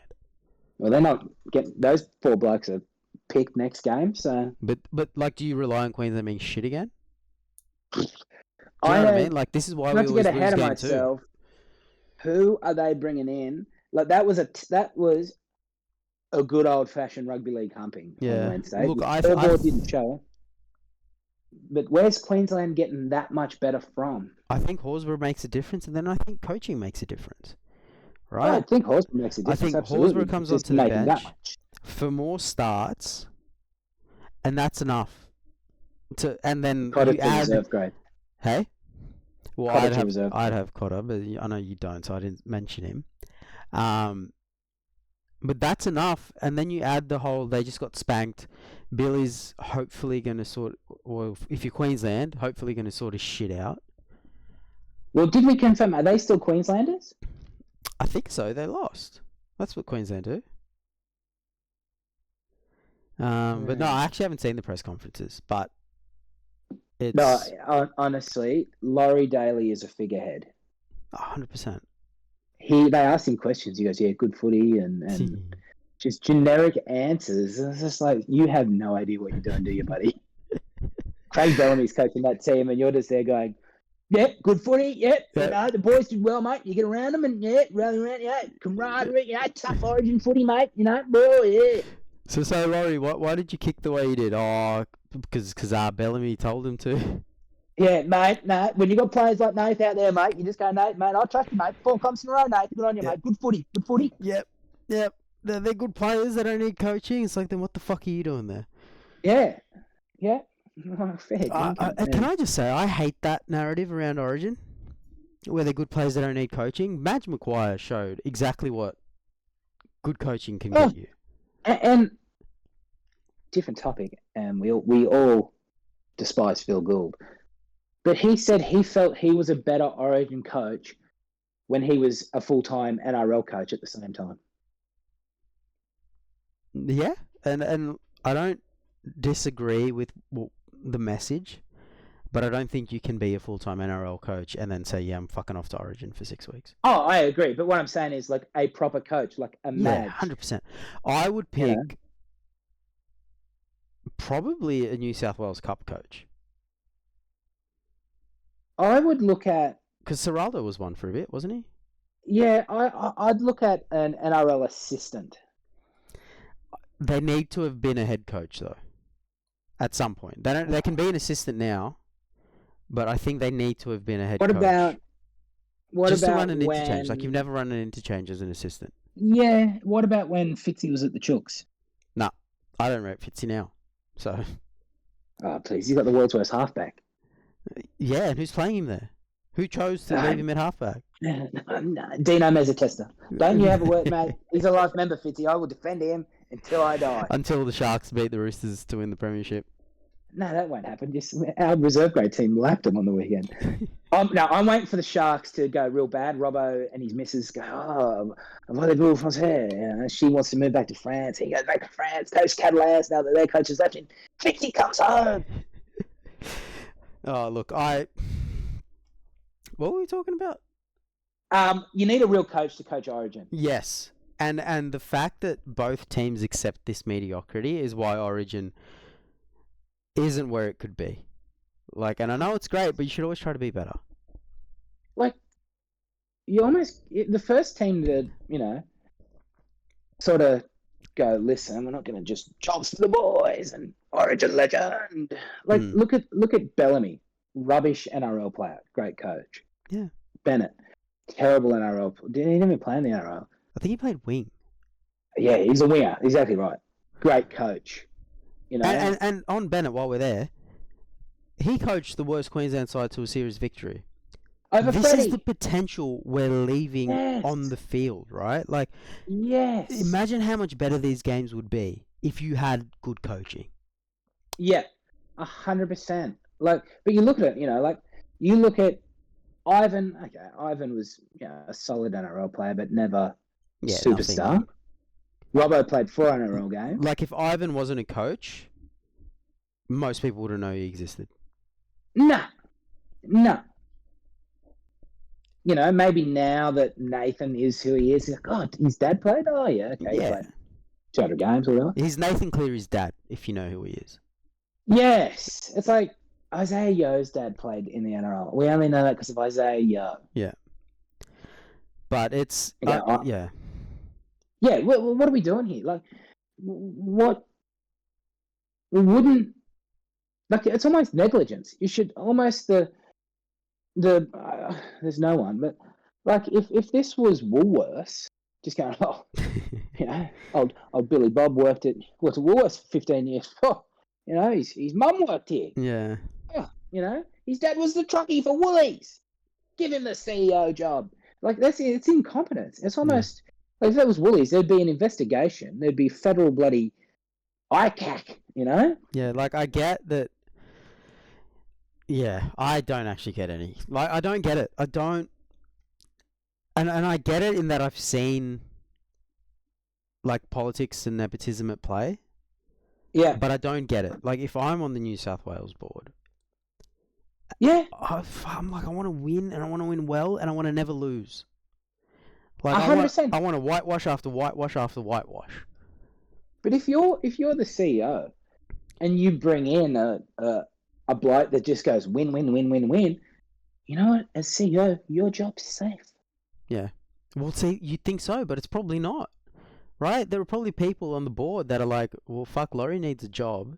Well, they're not getting those 4 blokes are picked next game. So, but like, do you rely on Queensland being shit again? Do you know what I mean? Like, this is why we always get ahead lose of game myself. 2. Who are they bringing in? Like, that was a good old fashioned rugby league humping on Wednesday. Look, I didn't show. But where's Queensland getting that much better from? I think Horsburgh makes a difference, and then I think coaching makes a difference. Right? I think Horsburgh makes a difference. I think Horsburgh comes onto the bench for more starts, and that's enough. And then you add reserve grade. Hey? Well, Cotter I'd have Cotter, but I know you don't, so I didn't mention him. But that's enough, and then you add the whole, they just got spanked. Billy's hopefully going to if you're Queensland, hopefully going to sort of shit out. Well, did we confirm, are they still Queenslanders? I think so, they lost. That's what Queensland do. But no, I actually haven't seen the press conferences, but it's... No, honestly, Laurie Daly is a figurehead. 100%. They asked him questions. He goes, yeah, good footy, and just generic answers. It's just like, you have no idea what you're doing, do you, buddy? Craig Bellamy's coaching that team, and you're just there going, yep, good footy, yep. You know, the boys did well, mate. You get around them and, rally around, camaraderie, tough Origin footy, mate, boy, yeah. So Laurie, why did you kick the way you did? Oh, because Bellamy told him to? Yeah, mate, no. When you got players like Nath out there, mate, you just go, mate, I trust you, mate. 4 comps in a row, Nath. Good on you, mate. Good footy. Yep. They're good players. They don't need coaching. It's like, then what the fuck are you doing there? Yeah. Fair. Can I just say, I hate that narrative around Origin, where they're good players that don't need coaching. Madge Maguire showed exactly what good coaching can get you. And different topic, and we all despise Phil Gould. But he said he felt he was a better Origin coach when he was a full-time NRL coach at the same time. Yeah, and I don't disagree with the message, but I don't think you can be a full-time NRL coach and then say, yeah, I'm fucking off to Origin for 6 weeks. Oh, I agree. But what I'm saying is, like, a proper coach, like a Madge. Yeah, 100%. I would pick probably a New South Wales Cup coach. I would look at... Because Serraldo was one for a bit, wasn't he? Yeah, I'd look at an NRL assistant. They need to have been a head coach, though, at some point. They can be an assistant now, but I think they need to have been a head coach. What Just about to run an interchange? Like, you've never run an interchange as an assistant. Yeah. What about when Fitzy was at the Chooks? Nah, I don't rate Fitzy now. So. Oh, please. He's got the world's worst halfback. Yeah, and who's playing him there? Who chose to leave him at halfback? No, Dino Mezzatesta. Don't you have a word, mate? He's a life member, Fitzy. I will defend him until I die. Until the Sharks beat the Roosters to win the premiership. No, that won't happen. Just our reserve grade team lapped him on the weekend. I'm waiting for the Sharks to go real bad. Robbo and his missus go, voulez-vous français? She wants to move back to France. He goes back to France. Coach Catalans, now that their coach is left in. Fitzy comes home. Oh, look, what were we talking about? You need a real coach to coach Origin. Yes. And the fact that both teams accept this mediocrity is why Origin isn't where it could be. Like, and I know it's great, but you should always try to be better. Like, the first team to, sort of go, listen, we're not going to just jobs for the boys and Origin legend. Like, Hmm. look at Bellamy, rubbish NRL player, great coach. Yeah. Bennett, terrible NRL. Didn't he even play in the NRL? I think he played wing. Yeah, he's a winger. Exactly right. Great coach. You know, And on Bennett, while we're there, he coached the worst Queensland side to a series victory. over This is the Freddie. potential we're leaving Yes. on the field, right? Like, Yes. imagine how much better these games would be if you had good coaching. Yeah, 100%. Like, but you look at it, like you look at Ivan. Okay, Ivan was a solid NRL player, but never Yeah, superstar. nothing. Robbo played 4 NRL games. Like, if Ivan wasn't a coach, most people wouldn't know he existed. No. Maybe now that Nathan is who he is, he's like, oh, his dad played? Oh, yeah, okay, he played 200 games or whatever. He's Nathan Cleary's dad, if you know who he is. Yes. It's like Isaiah Yo's dad played in the NRL. We only know that because of Isaiah Yo. Yeah. But it's... Yeah, what are we doing here? Like, what... We wouldn't... Like, it's almost negligence. You should almost... there's no one, but like if this was Woolworths, just going, old Billy Bob worked at Woolworths for 15 years. Oh, his mum worked here. Yeah. Oh, his dad was the truckie for Woolies. Give him the CEO job. Like it's incompetence. It's almost like if that was Woolies, there'd be an investigation. There'd be federal bloody ICAC. Yeah, like I get that. Yeah, I don't actually get any. Like, I don't get it. I don't... And I get it in that I've seen, like, politics and nepotism at play. Yeah. But I don't get it. Like, if I'm on the New South Wales board... Yeah. I'm like, I want to win, and I want to win well, and I want to never lose. Like, 100%. I want to whitewash after whitewash after whitewash. But if you're the CEO, and you bring in a bloke that just goes win, win, win, win, win, you know what? As CEO, your job's safe. Yeah. Well, see, you'd think so, but it's probably not. Right? There are probably people on the board that are like, well, fuck, Laurie needs a job.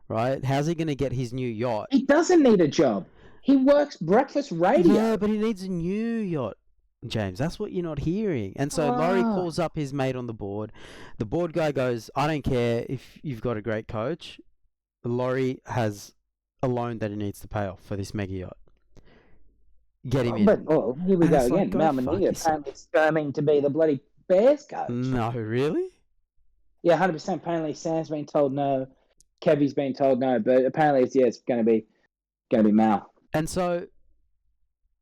Right? How's he going to get his new yacht? He doesn't need a job. He works breakfast radio. Yeah, but he needs a new yacht, James. That's what you're not hearing. And so Laurie calls up his mate on the board. The board guy goes, I don't care if you've got a great coach. Laurie has a loan that he needs to pay off for this mega yacht. Get him in. But here we go again. Mal Meninga apparently skirming to be the bloody Bears coach. No, really? Yeah, 100%. Apparently Sam's been told no. Kevy's been told no, but apparently it's going to be Mal. And so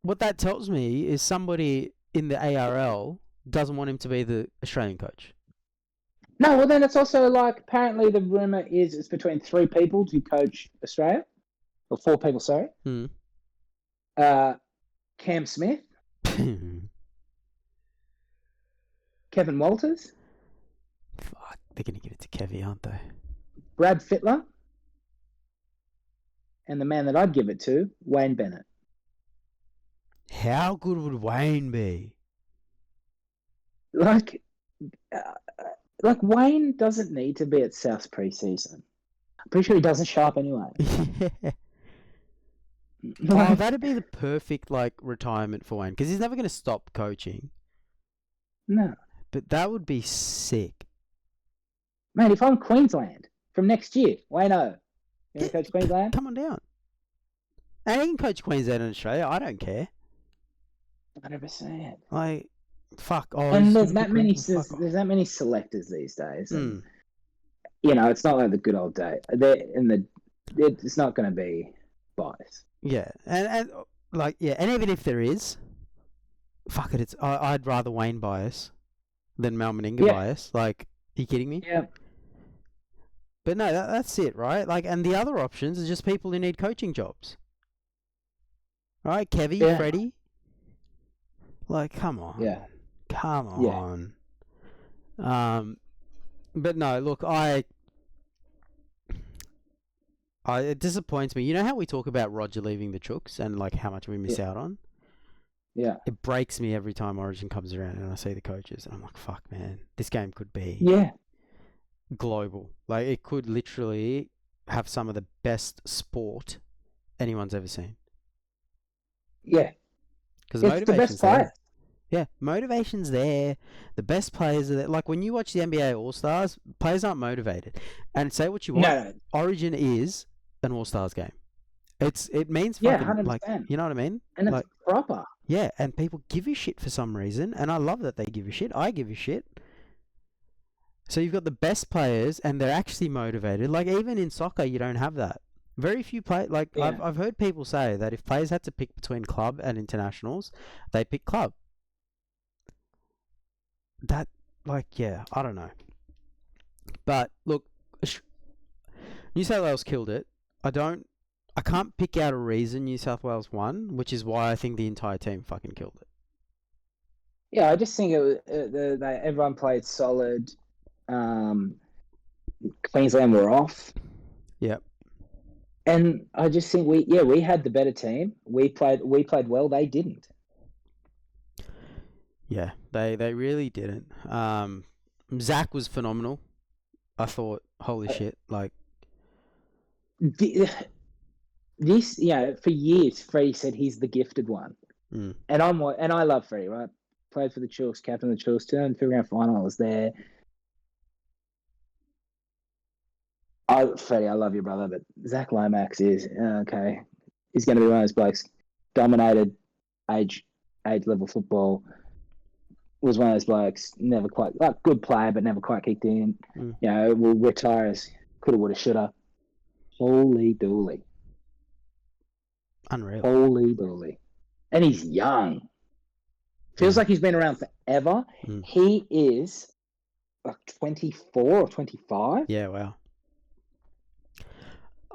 what that tells me is somebody in the ARL doesn't want him to be the Australian coach. No, well then it's also like apparently the rumour is it's between 3 people to coach Australia. Or 4 people, sorry. Cam Smith. Kevin Walters. Fuck, they're going to give it to Kevy, aren't they? Brad Fittler. And the man that I'd give it to, Wayne Bennett. How good would Wayne be? Like Wayne doesn't need to be at South's preseason. I'm pretty sure he doesn't show up anyway. Oh, that'd be the perfect retirement for Wayne because he's never going to stop coaching. No. But that would be sick. Man, if I'm Queensland from next year, Wayne-O, you want to coach Queensland? Come on down. And he can coach Queensland in Australia. I don't care. 100%. Fuck. Oh, and there's that many selectors these days. And, it's not like the good old day. It's not going to be bias. Yeah, and even if there is, fuck it. I'd rather Wayne bias than Mal Meninga bias. Like, are you kidding me? Yeah. But no, that's it, right? And the other options are just people who need coaching jobs. Right, Kevy, Freddie. Come on. Yeah. Come on. But no, look, it disappoints me. You know how we talk about Roger leaving the Chooks and how much we miss out on? Yeah. It breaks me every time Origin comes around and I see the coaches and I'm like, fuck, man, this game could be. Yeah. global. Like, it could literally have some of the best sport anyone's ever seen. Yeah, Because it's the best motivation's there. player. Yeah, motivation's there. The best players are there. Like, when you watch the NBA All-Stars, players aren't motivated. And say what you want, No, Origin is an All-Stars game. It means yeah, fucking, hundred like, percent, you know what I mean? and it's Like, proper. yeah, and people give a shit for some reason, and I love that they give a shit. I give a shit. So you've got the best players, and they're actually motivated. Like, even in soccer, you don't have that. Very few play. Like, Yeah, I've heard people say that if players had to pick between club and internationals, they pick club. That, like, yeah, I don't know. But look, New South Wales killed it. I can't pick out a reason New South Wales won, which is why I think the entire team fucking killed it. yeah. I just think it was everyone played solid. Queensland were off, Yep. and I just think we had the better team. We played well. They didn't. Yeah, they really didn't. Zach was phenomenal. I thought, holy shit, like, This, for years, Freddie said he's the gifted one, mm, and I love Freddie. Right, played for the Chooks, captain of the Chooks, turned to grand final. I was there. Freddie, I love you, brother, but Zach Lomax is okay. He's going to be one of those blokes. Dominated age level football. Was one of those blokes. Never quite good player, but never quite kicked in. mm, Will retire as coulda, woulda, shoulda. Holy dooly, unreal. holy dooly, and he's young. Feels like he's been around forever. Mm. He is like 24 or 25. Yeah, wow.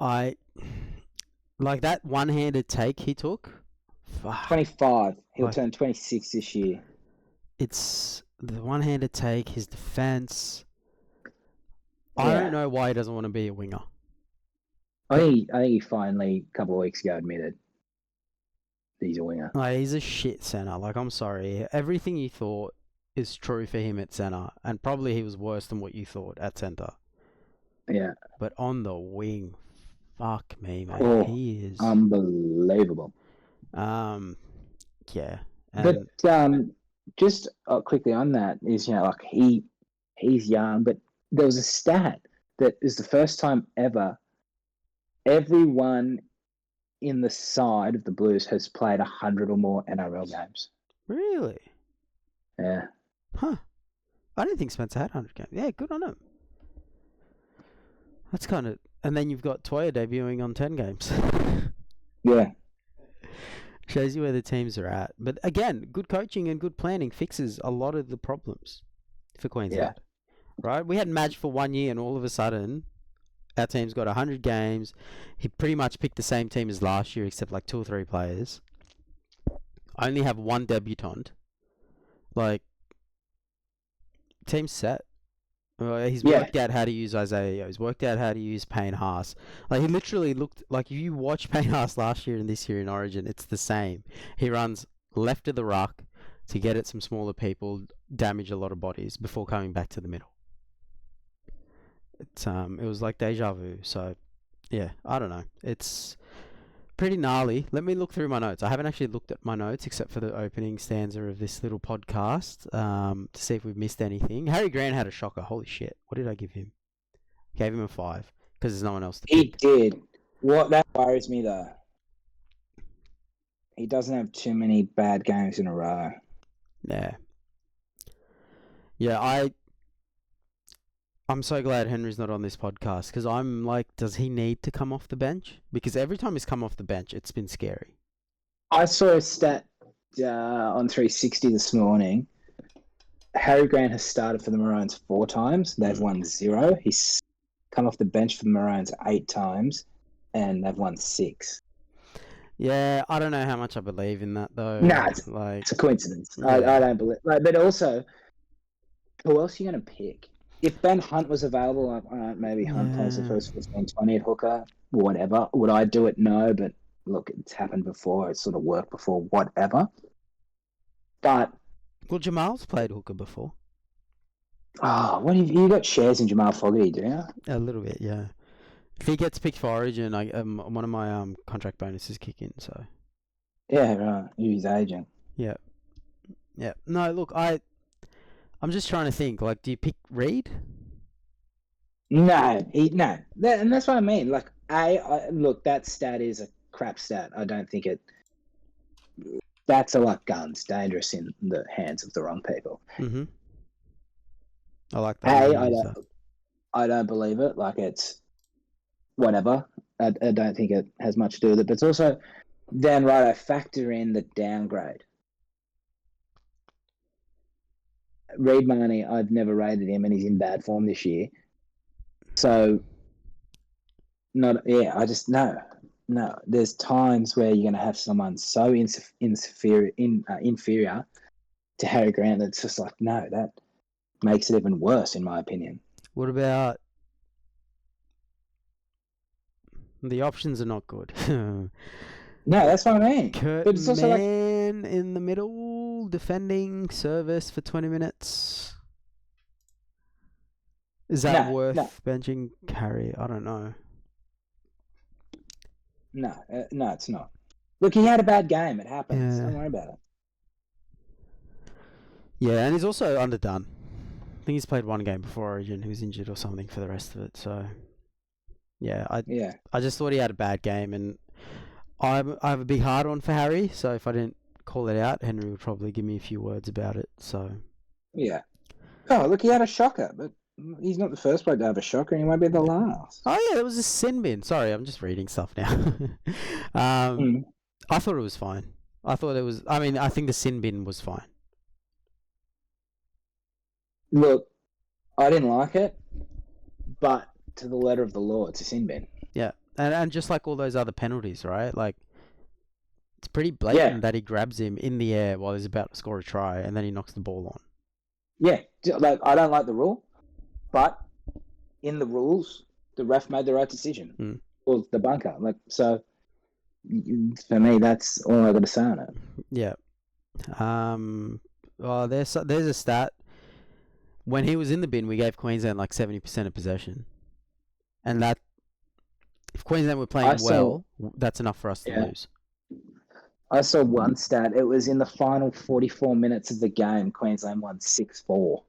I like that one-handed take he took. Fuck. 25. He'll Like, turn 26 this year. it's the one-handed take, his defense. I Yeah. don't know why he doesn't want to be a winger. I think he finally, a couple of weeks ago, admitted he's a winger. Like, he's a shit center. Like, I'm sorry. Everything you thought is true for him at center, and probably he was worse than what you thought at center. Yeah. But on the wing, fuck me, mate. Oh, He is unbelievable. yeah. But just quickly on that is, like he's young, but there was a stat that is the first time ever everyone in the side of the Blues has played 100 or more NRL games. Really? Yeah. Huh. I didn't think Spencer had 100 games. Yeah, good on him. That's kind of... And then you've got Toya debuting on 10 games. Yeah. Shows you where the teams are at. But again, good coaching and good planning fixes a lot of the problems for Queensland. Yeah. Right? We had Madge for 1 year, and all of a sudden, our team's got 100 games. He pretty much picked the same team as last year, except like 2 or 3 players. Only have 1 debutant. Like, team's set. He's worked out how to use Isaiah. He's worked out how to use Payne Haas. Like, he literally looked like, if you watch Payne Haas last year and this year in Origin, it's the same. He runs left of the ruck to get at some smaller people, damage a lot of bodies before coming back to the middle. It was like deja vu. So, yeah, I don't know. It's pretty gnarly. Let me look through my notes. I haven't actually looked at my notes except for the opening stanza of this little podcast to see if we've missed anything. Harry Grant had a shocker. Holy shit. What did I give him? Gave him a 5 because there's no one else to He pick. did. What that worries me though. He doesn't have too many bad games in a row. Yeah. Yeah, I'm so glad Henry's not on this podcast because I'm like, does he need to come off the bench? Because every time he's come off the bench, it's been scary. I saw a stat on 360 this morning. Harry Grant has started for the Maroons 4 times. They've won 0. He's come off the bench for the Maroons 8 times, and they've won 6. Yeah, I don't know how much I believe in that though. Nah, like, it's a coincidence. Yeah. I don't believe. But also, who else are you going to pick? If Ben Hunt was available, maybe Hunt plays the first 15-20 at hooker, whatever. Would I do it? No, but look, it's happened before. It's sort of worked before, whatever. But well, Jamal's played hooker before. Oh, what have you got shares in Jamal Fogarty, do you? A little bit, yeah. If he gets picked for Origin, one of my contract bonuses kick in. So Yeah, right. You're his agent. yeah. No, look, I'm just trying to think. Like, do you pick Reed? No, and that's what I mean. Like, look, that stat is a crap stat. I don't think it. That's a like guns, dangerous in the hands of the wrong people. Mm-hmm. I like that. I don't believe it. Like, it's whatever. I don't think it has much to do with it. But it's also then right. I factor in the downgrade. Reed Marnie, I've never rated him, and he's in bad form this year. So, I just no. There's times where you're going to have someone so inferior to Harry Grant that's just like, no, that makes it even worse, in my opinion. What about the options are not good? No, that's what I mean. Kurt But it's also Mann in the middle, defending service for 20 minutes. Is that worth benching Harry? I don't know. No, it's not. Look, he had a bad game. It happens. Yeah. Don't worry about it. Yeah, and he's also underdone. I think he's played one game before Origin. He was injured or something for the rest of it. So, I just thought he had a bad game, and I have a big hard on for Harry. So if I didn't call it out, Henry would probably give me a few words about it. So, yeah. Oh, look, he had a shocker, but he's not the first bloke to have a shocker, and he won't be the last. Oh yeah, it was a sin bin. Sorry, I'm just reading stuff now. I thought it was fine. I think the sin bin was fine. Look, I didn't like it, but to the letter of the law, it's a sin bin. Yeah, and just like all those other penalties, right? Like, it's pretty blatant that he grabs him in the air while he's about to score a try, and then he knocks the ball on. Yeah, like, I don't like the rule, but in the rules, the ref made the right decision. Or the bunker. Like, so, for me, that's all I got to say on it. Yeah. There's a stat. When he was in the bin, we gave Queensland like 70% of possession. And that, if Queensland were playing that's enough for us to lose. I saw one stat. It was in the final 44 minutes of the game, Queensland won 6-4.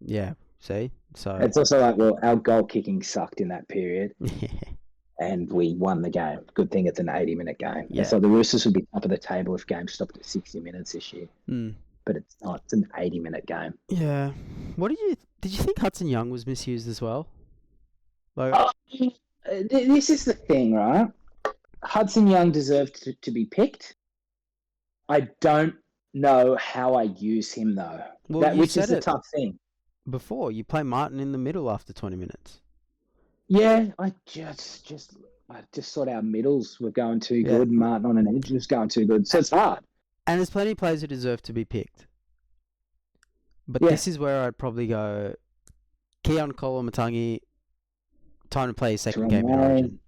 Yeah, see? So it's also like, well, our goal kicking sucked in that period. And we won the game. Good thing it's an 80-minute game. Yeah. So the Roosters would be top of the table if games stopped at 60 minutes this year. But it's not. It's an 80-minute game. Yeah. Did you think Hudson Young was misused as well? Like, this is the thing, right? Hudson Young deserved to be picked. I don't know how I use him, though. Well, which is the tough thing. Before, you play Martin in the middle after 20 minutes. Yeah, I just thought our middles were going too good. Martin on an edge was going too good. So it's hard. And there's plenty of players who deserve to be picked. But this is where I'd probably go Keon Koloamatangi, time to play his second game in Origin.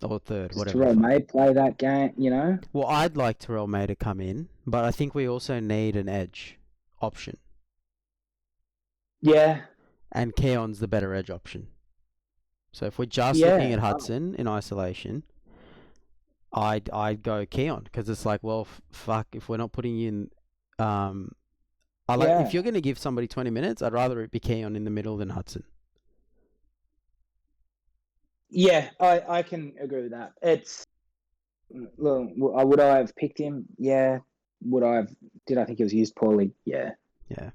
Or third, whatever. Terrell May play that game, you know? Well, I'd like Terrell May to come in, but I think we also need an edge option. Yeah. And Keon's the better edge option. So if we're just looking at Hudson in isolation, I'd go Keon, because it's like, well, fuck, if we're not putting you in... if you're going to give somebody 20 minutes, I'd rather it be Keon in the middle than Hudson. Yeah, I can agree with that. Would I have picked him? Yeah. Did I think he was used poorly? Yeah. Yeah.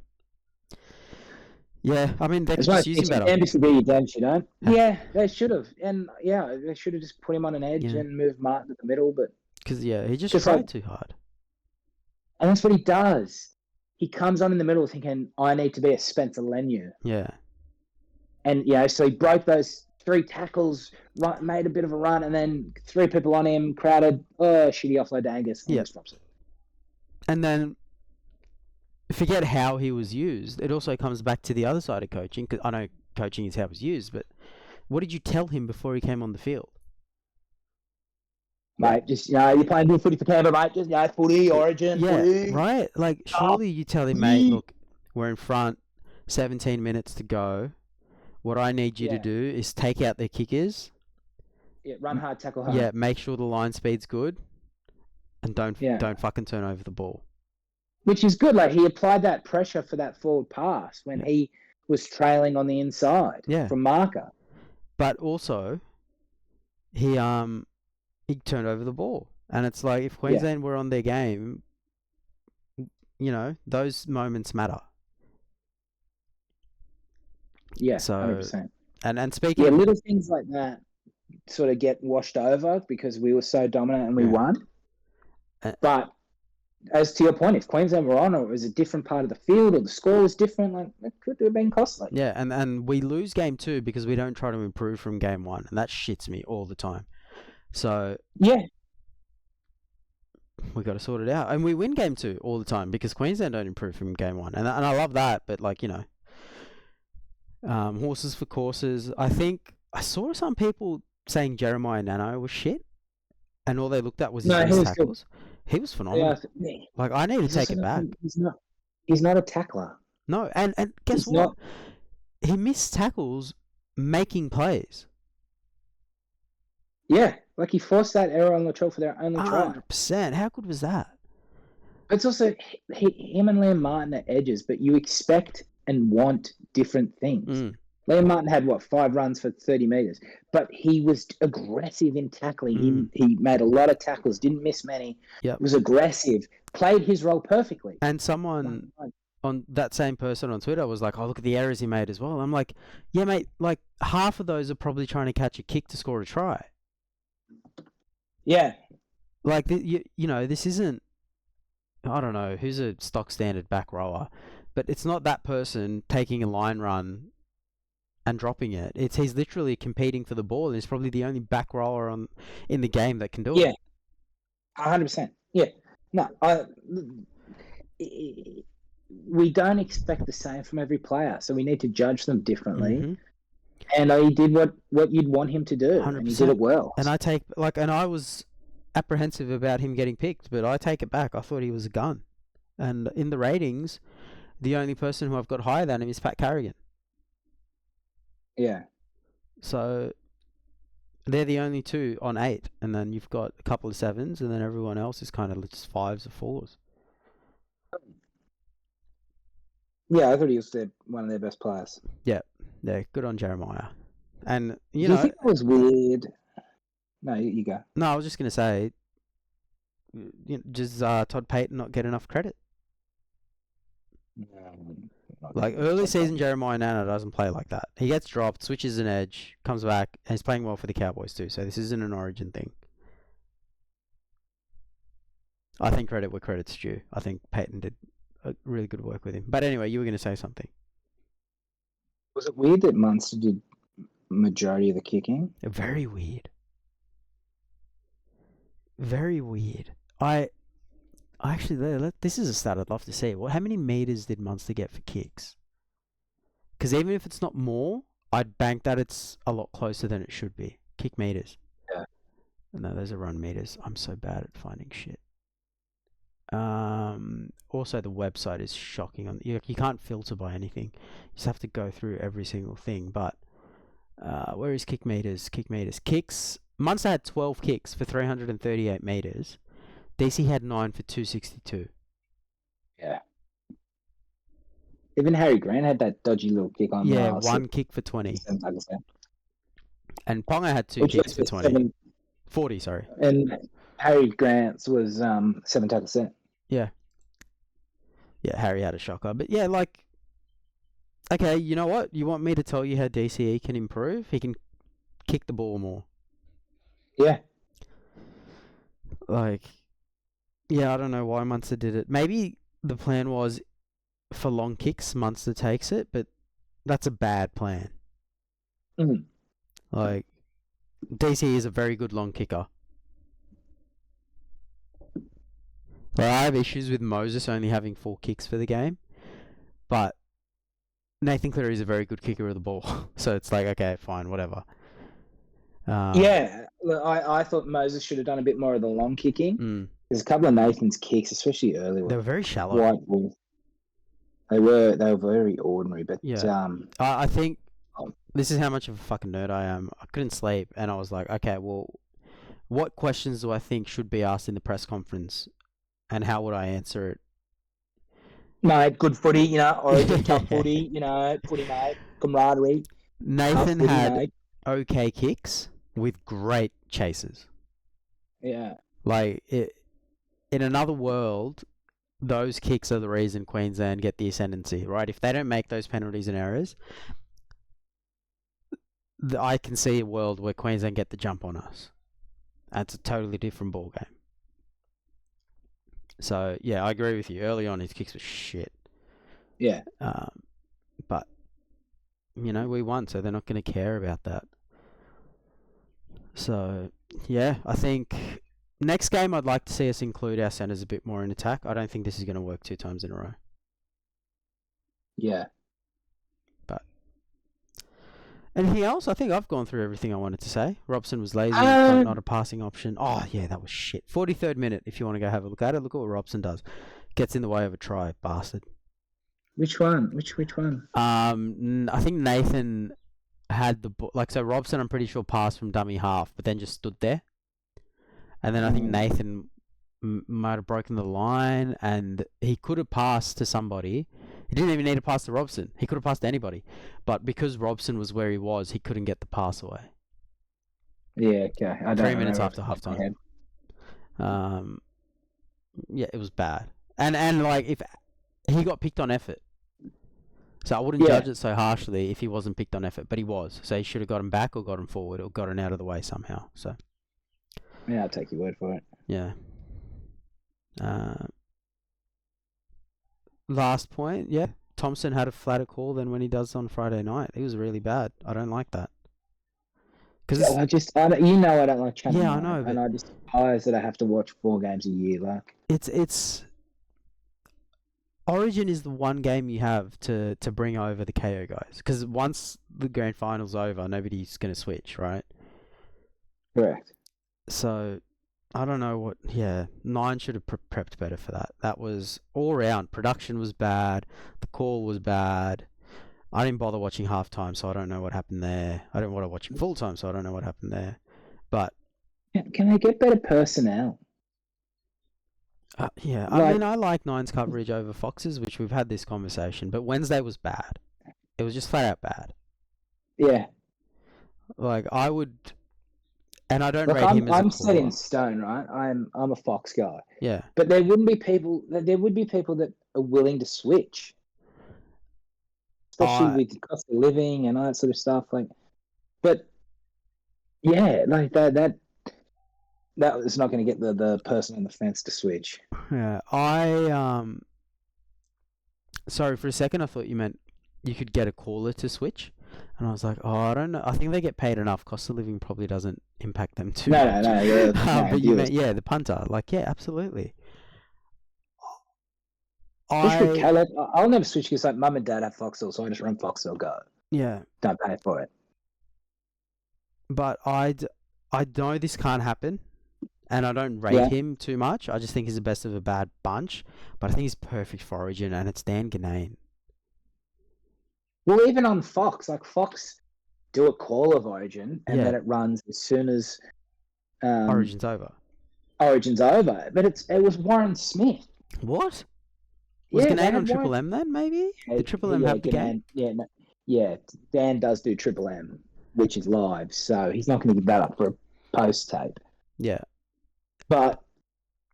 Yeah, I mean, they could just use him better. NSW, you don't, you don't? Yeah, they should have. And, they should have just put him on an edge and moved Martin to the middle. But because, he just tried too hard. And that's what he does. He comes on in the middle thinking, I need to be a Spencer Leniu. Yeah. And, so he broke those 3 tackles, made a bit of a run, and then 3 people on him, crowded, shitty offload to Angus, and just drops it. And then, forget how he was used. It also comes back to the other side of coaching, because I know coaching is how it was used, but what did you tell him before he came on the field? Mate, just, you're playing good footy for Canberra, mate. Just, footy, Origin, footy. Right? Like, surely you tell him, mate, look, We're in front, 17 minutes to go. What I need you to do is take out their kickers. Yeah, run hard, tackle hard. Yeah, make sure the line speed's good, and don't fucking turn over the ball. Which is good. Like, he applied that pressure for that forward pass when he was trailing on the inside from marker. But also, he turned over the ball, and it's like if Queensland were on their game, those moments matter. Yeah, so 100%. And speaking of little things like that sort of get washed over because we were so dominant and we won. But as to your point, if Queensland were on, or it was a different part of the field, or the score was different, like, it could have been costly. Yeah, and we lose game 2 because we don't try to improve from game 1, and that shits me all the time. So we got to sort it out, and we win game 2 all the time because Queensland don't improve from game 1, and I love that. But horses for courses. I think I saw some people saying Jeremiah Nano was shit, and all they looked at was his tackles. Good. He was phenomenal. Like, I need to take it back. He's not a tackler. No, and guess what? He missed tackles making plays. Yeah, like he forced that error on Latrell for their only try. 100%. How good was that? It's also him and Liam Martin are edges, but you expect and want different things. Liam Martin had 5 runs for 30 meters, but he was aggressive in tackling. He made a lot of tackles, didn't miss many. Yep. Was aggressive, played his role perfectly. And someone on that same person on Twitter was like, "Oh, look at the errors he made as well." I'm like, "Yeah, mate. Like, half of those are probably trying to catch a kick to score a try." Yeah. Like, this isn't. I don't know who's a stock standard back rower, but it's not that person taking a line run and dropping it. He's literally competing for the ball, and he's probably the only back rower in the game that can do it. Yeah, 100%. Yeah, no, we don't expect the same from every player, so we need to judge them differently. Mm-hmm. And he did what you'd want him to do, 100%. And he did it well. And I was apprehensive about him getting picked, but I take it back. I thought he was a gun. And in the ratings, the only person who I've got higher than him is Pat Carrigan. Yeah. So they're the only 2 on 8, and then you've got a couple of 7s, and then everyone else is kind of just 5s or 4s. Yeah, I thought he was one of their best players. Yeah, good on Jeremiah. And Do you think it was weird? No, you go. No, I was just gonna say, does Todd Payton not get enough credit? Like, early season, Jeremiah Nana doesn't play like that. He gets dropped, switches an edge, comes back, and he's playing well for the Cowboys too. So this isn't an origin thing. I think credit where credit's due. I think Payton did a really good work with him. But anyway, you were going to say something. Was it weird that Munster did majority of the kicking? Very weird. Very weird. I actually, this is a stat I'd love to see. How many meters did Munster get for kicks? Because even if it's not more, I'd bank that it's a lot closer than it should be. Kick meters. Yeah. No, those are run meters. I'm so bad at finding shit. Also, the website is shocking. You can't filter by anything. You just have to go through every single thing. But where is kick meters? Kicks. Munster had 12 kicks for 338 meters. DC had 9 for 262. Yeah. Even Harry Grant had that dodgy little kick on. Yeah, 1 kick for 20. And Ponga had 2 kicks for 20. 40, sorry. And Harry Grant's was 7 tackles set. Yeah. Yeah, Harry had a shocker. But yeah, okay, you know what? You want me to tell you how DCE can improve? He can kick the ball more. Yeah. Yeah, I don't know why Munster did it. Maybe the plan was for long kicks, Munster takes it, but that's a bad plan. Mm-hmm. DC is a very good long kicker. I have issues with Moses only having 4 kicks for the game, but Nathan Cleary is a very good kicker of the ball. So it's like, okay, fine, whatever. Yeah, I thought Moses should have done a bit more of the long kicking. There's a couple of Nathan's kicks, especially early. They were very shallow. They were very ordinary, but Yeah. I think um, this is how much of a fucking nerd I am. I couldn't sleep, and I was like, okay, well, what questions do I think should be asked in the press conference, and how would I answer it? mate, good footy, Origin, tough footy, footy, mate, camaraderie, tough Nathan footy, had mate. okay kicks with great chases. Yeah, Like in another world, those kicks are the reason Queensland get the ascendancy, right? If they don't make those penalties and errors, I can see a world where Queensland get the jump on us. That's a totally different ball game. So yeah, I agree with you. Early on, his kicks were shit. yeah. But we won, so they're not going to care about that. So yeah, I think next game I'd like to see us include our centres a bit more in attack. I don't think this is going to work 2 times in a row. Yeah. But anything else? I think I've gone through everything I wanted to say. Robson was lazy, not a passing option. Oh yeah, that was shit. 43rd minute. If you want to go have a look at it, look at what Robson does. Gets in the way of a try, bastard. Which one? Which one? I think Nathan had the so Robson, I'm pretty sure, passed from dummy half, but then just stood there. And then I think Nathan might have broken the line, and he could have passed to somebody. He didn't even need to pass to Robson. He could have passed to anybody. But because Robson was where he was, he couldn't get the pass away. Yeah, okay. I don't 3 minutes after halftime. Yeah, it was bad. And like, if he got picked on effort. So I wouldn't judge it so harshly if he wasn't picked on effort, but he was. So he should have got him back or got him forward or got him out of the way somehow. So yeah, I'll take your word for it. Yeah. Last point, yeah. Thompson had a flatter call than when he does on Friday night. He was really bad. I don't like that. I don't like Channel 9, I know, and I despise that I have to watch 4 games a year. Like it's Origin is the one game you have to bring over the KO guys, because once the grand final's over, nobody's going to switch, right? Correct. So I don't know what. Yeah, 9 should have prepped better for that. That was all round. Production was bad. The call was bad. I didn't bother watching halftime, so I don't know what happened there. I didn't want to watch it full time, so I don't know what happened there. But can they get better personnel? yeah, I mean, I like Nine's coverage over Fox's, which we've had this conversation. But Wednesday was bad. It was just flat out bad. Yeah. Like I would. And I don't rate him as I'm set in stone, right? I'm a Fox guy. Yeah. But there would be people that are willing to switch, especially with the cost of living and all that sort of stuff. Like, but yeah, like that is not going to get the person on the fence to switch. Yeah, sorry, for a second I thought you meant you could get a caller to switch. And I was like, oh, I don't know. I think they get paid enough. Cost of living probably doesn't impact them too much. No. Yeah, but you meant, the punter. Like, yeah, absolutely. I'll never switch because like mum and dad have Foxtel, so I just run Foxtel Go. Yeah. Don't pay for it. But I know this can't happen, and I don't rate him too much. I just think he's the best of a bad bunch. But I think he's perfect for Origin, and it's Dan Ganane. Well, even on Fox, like Fox do a call of Origin, and then it runs as soon as Origin's over. Origin's over, but it was Warren Smith. What? Was Ganane on Triple M then? Maybe did Triple M have the game? Dan does do Triple M, which is live, so he's not going to give that up for a post tape. Yeah, but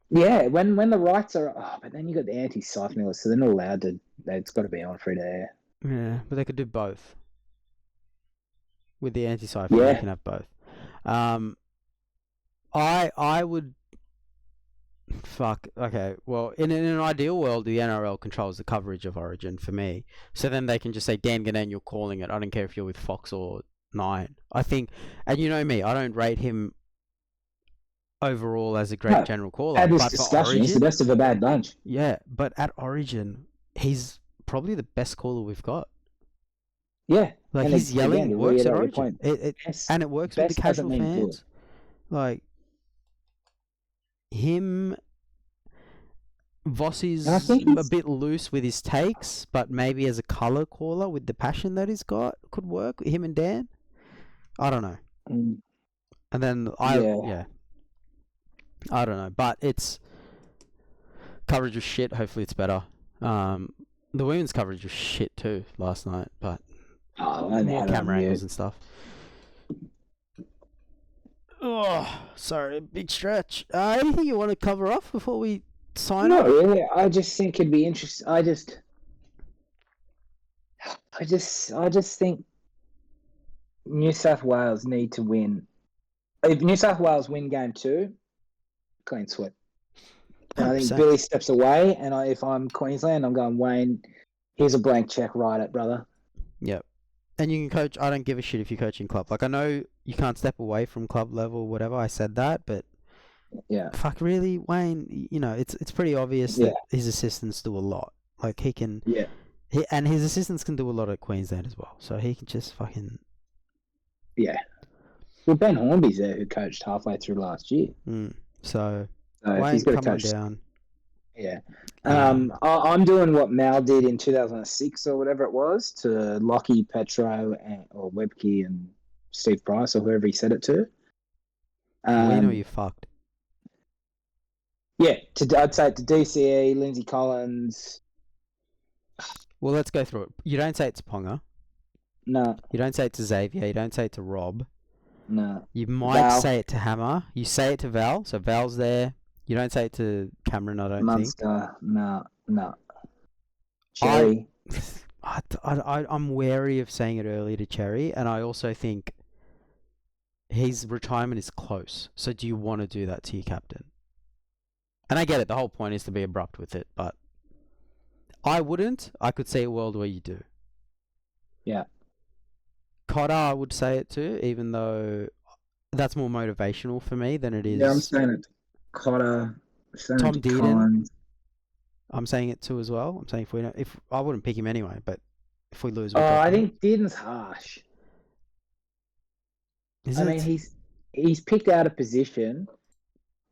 yeah, when the rights are, but then you got the anti-siphoning list, so they're not allowed to. It's got to be on free to air. Yeah, but they could do both. With the anti-siphoning, they can have both. I would. Fuck. Okay. Well, in an ideal world, the NRL controls the coverage of Origin for me. So then they can just say, Dan Ganane, you're calling it. I don't care if you're with Fox or Nine. I think, and you know me, I don't rate him overall as a great general caller. At this discussion, he's the best of a bad bunch. Yeah, but at Origin, he's probably the best caller we've got. Yeah. Like, his yelling works at Origin. And it works with the casual fans. Like, him And I Vossi's think a he's bit loose with his takes, but maybe as a colour caller with the passion that he's got could work. Him and Dan. I don't know. mm, And then yeah. I don't know. But it's coverage was shit. Hopefully it's better. The women's coverage was shit too last night, but Oh, I more had it on camera angles mute. and stuff. Oh, sorry, big stretch. Anything you want to cover off before we sign Not off? really. I just think it'd be interesting. I just think New South Wales need to win. If New South Wales win game 2, clean sweep. And I think 100%. Billy steps away. And if I'm Queensland, I'm going, Wayne, here's a blank check. Write it, brother. Yep. And you can coach. I don't give a shit if you're coaching club. Like, I know you can't step away from club level, whatever. I said that, but Yeah. fuck, really, Wayne. You know, it's pretty obvious Yeah. that his assistants do a lot. Like, he can. Yeah. And his assistants can do a lot at Queensland as well. So he can just fucking. Yeah. Well, Ben Hornby's there who coached halfway through last year. So So if Wayne, he's got to come on coach. down. Yeah. I'm doing what Mal did in 2006 or whatever it was to Lockie, Petro, or Webke and Steve Price or whoever he said it to. We know you fucked. Yeah, I'd say it to DCE, Lindsay Collins. Well, let's go through it. You don't say it to Ponga. No, You don't say it to Xavier. You don't say it to Rob. no. You might Val. say it to Hammer. You say it to Val. So Val's there. You don't say it to Cameron, I don't think. Munster. No. Cherry. I'm wary of saying it early to Cherry, and I also think his retirement is close. So do you want to do that to your captain? And I get it. The whole point is to be abrupt with it, but I wouldn't. I could see a world where you do. Yeah. Cotter, I would say it to, even though that's more motivational for me than it is. Yeah, I'm saying it to Cotter. Tom to Dearden. Collins. I'm saying it to as well. I'm saying if I wouldn't pick him anyway, but if we lose, I think Dearden's harsh. Is I it? mean, he's picked out a position,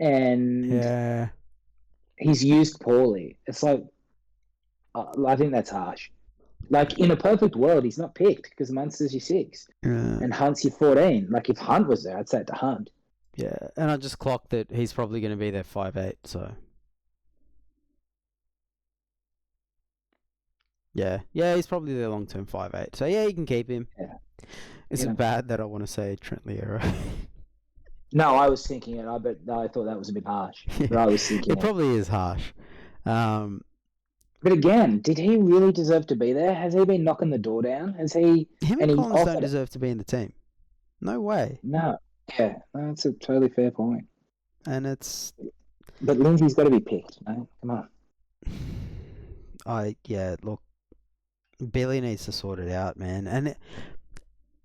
and Yeah. he's used poorly. It's like, I think that's harsh. Like, in a perfect world, he's not picked because Munster's your 6 and Hunt's your 14. Like, if Hunt was there, I'd say it to Hunt. Yeah, and I just clocked that he's probably going to be there 5'8", so. Yeah, he's probably there long-term 5'8". So, yeah, you can keep him. Yeah. Is it bad that I want to say Trent Liero? No, I was thinking it. I thought that was a bit harsh. But I was thinking it probably is harsh. But again, did he really deserve to be there? Has he been knocking the door down? Has he? Him and Collins don't deserve to be in the team. No way. No. Yeah, that's a totally fair point. And it's... But Lindsay's got to be picked, mate. Come on. Look, Billy needs to sort it out, man. And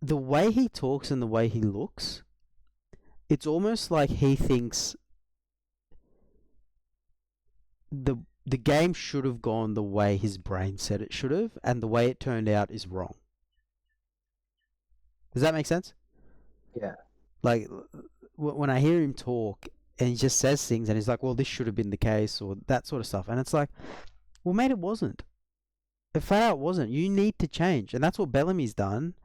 the way he talks and the way he looks, it's almost like he thinks the game should have gone the way his brain said it should have, and the way it turned out is wrong. Does that make sense? Yeah. Like, when I hear him talk, and he just says things, and he's like, well, this should have been the case, or that sort of stuff. And it's like, well, mate, it wasn't. It flat out wasn't. You need to change. And that's what Bellamy's done.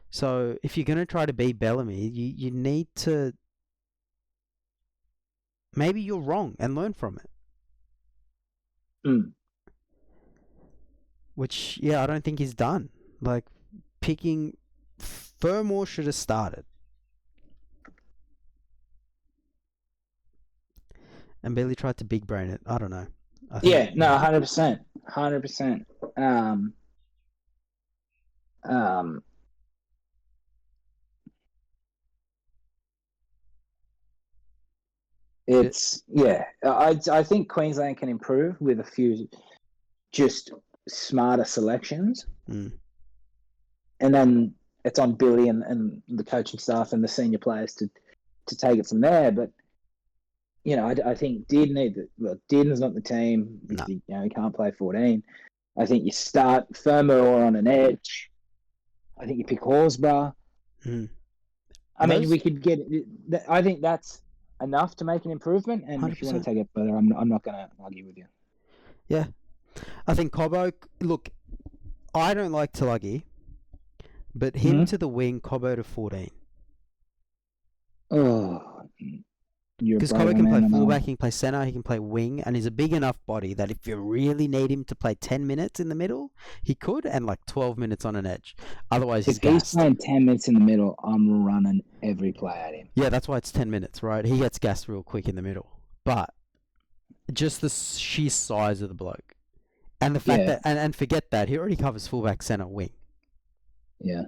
So if you're going to try to be Bellamy, you need to... Maybe you're wrong and learn from it. Which, I don't think he's done. Like, picking... Furmore should have started. And Billy tried to big brain it. I don't know. I think, 100%. 100%. I think Queensland can improve with a few just smarter selections. And then it's on Billy and the coaching staff and the senior players to take it from there. But, I think Dearden's not the team. No. He can't play 14. I think you start Furmore on an edge. I think you pick Horsburgh. I mean, we could get... I think that's enough to make an improvement. And 100%. If you want to take it further, I'm not going to argue with you. Yeah. I think Cobbo, look, I don't like Tulagi, but him to the wing, Cobbo to 14. Oh, you're a Because Cobbo brave can play man, I know. fullback, he can play centre, he can play wing, and he's a big enough body that if you really need him to play 10 minutes in the middle, he could, and like 12 minutes on an edge. Otherwise, he's If he's gassed. playing 10 minutes in the middle, I'm running every play at him. Yeah, that's why it's 10 minutes, right? He gets gassed real quick in the middle. But just the sheer size of the bloke. And the fact that, and forget that, he already covers fullback, centre, wing. Yeah.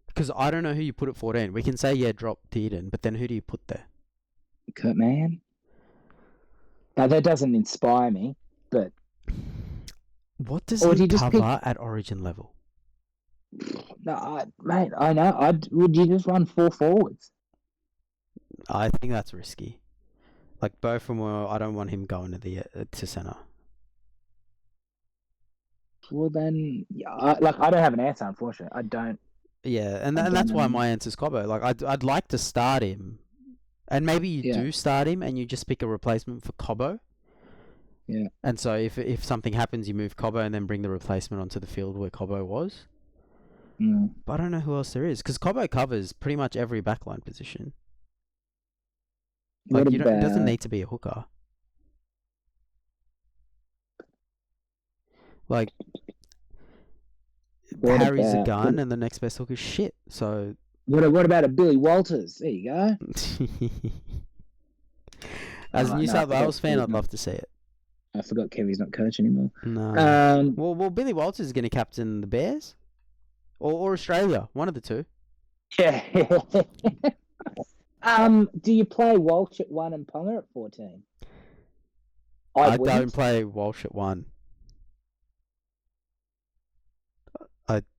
Because I don't know who you put at 14. We can say, yeah, drop Dearden, but then who do you put there? Kurt Mann? Now, that doesn't inspire me, but... What does he cover at Origin level? No, mate, I know. Would you just run 4 forwards? I think that's risky. Like, both from where I don't want him going to centre. Well, then, yeah, I don't have an answer, unfortunately. I don't. Yeah, and that's why my answer's Cobbo. Like, I'd like to start him. And maybe you do start him and you just pick a replacement for Cobbo. Yeah. And so if something happens, you move Cobbo and then bring the replacement onto the field where Cobbo was. Mm. But I don't know who else there is. Because Cobbo covers pretty much every backline position. Like, it doesn't need to be a hooker. Like, Harry's a gun and the next best hooker's shit. So... What about a Billy Walters? There you go. As a New South Wales fan, I'd love to see it. I forgot Kevy's not coach anymore. No. Well, Billy Walters is going to captain the Bears. Or Australia. One of the two. Yeah. Do you play Walsh at 1 and Ponga at 14? I don't play Walsh at 1.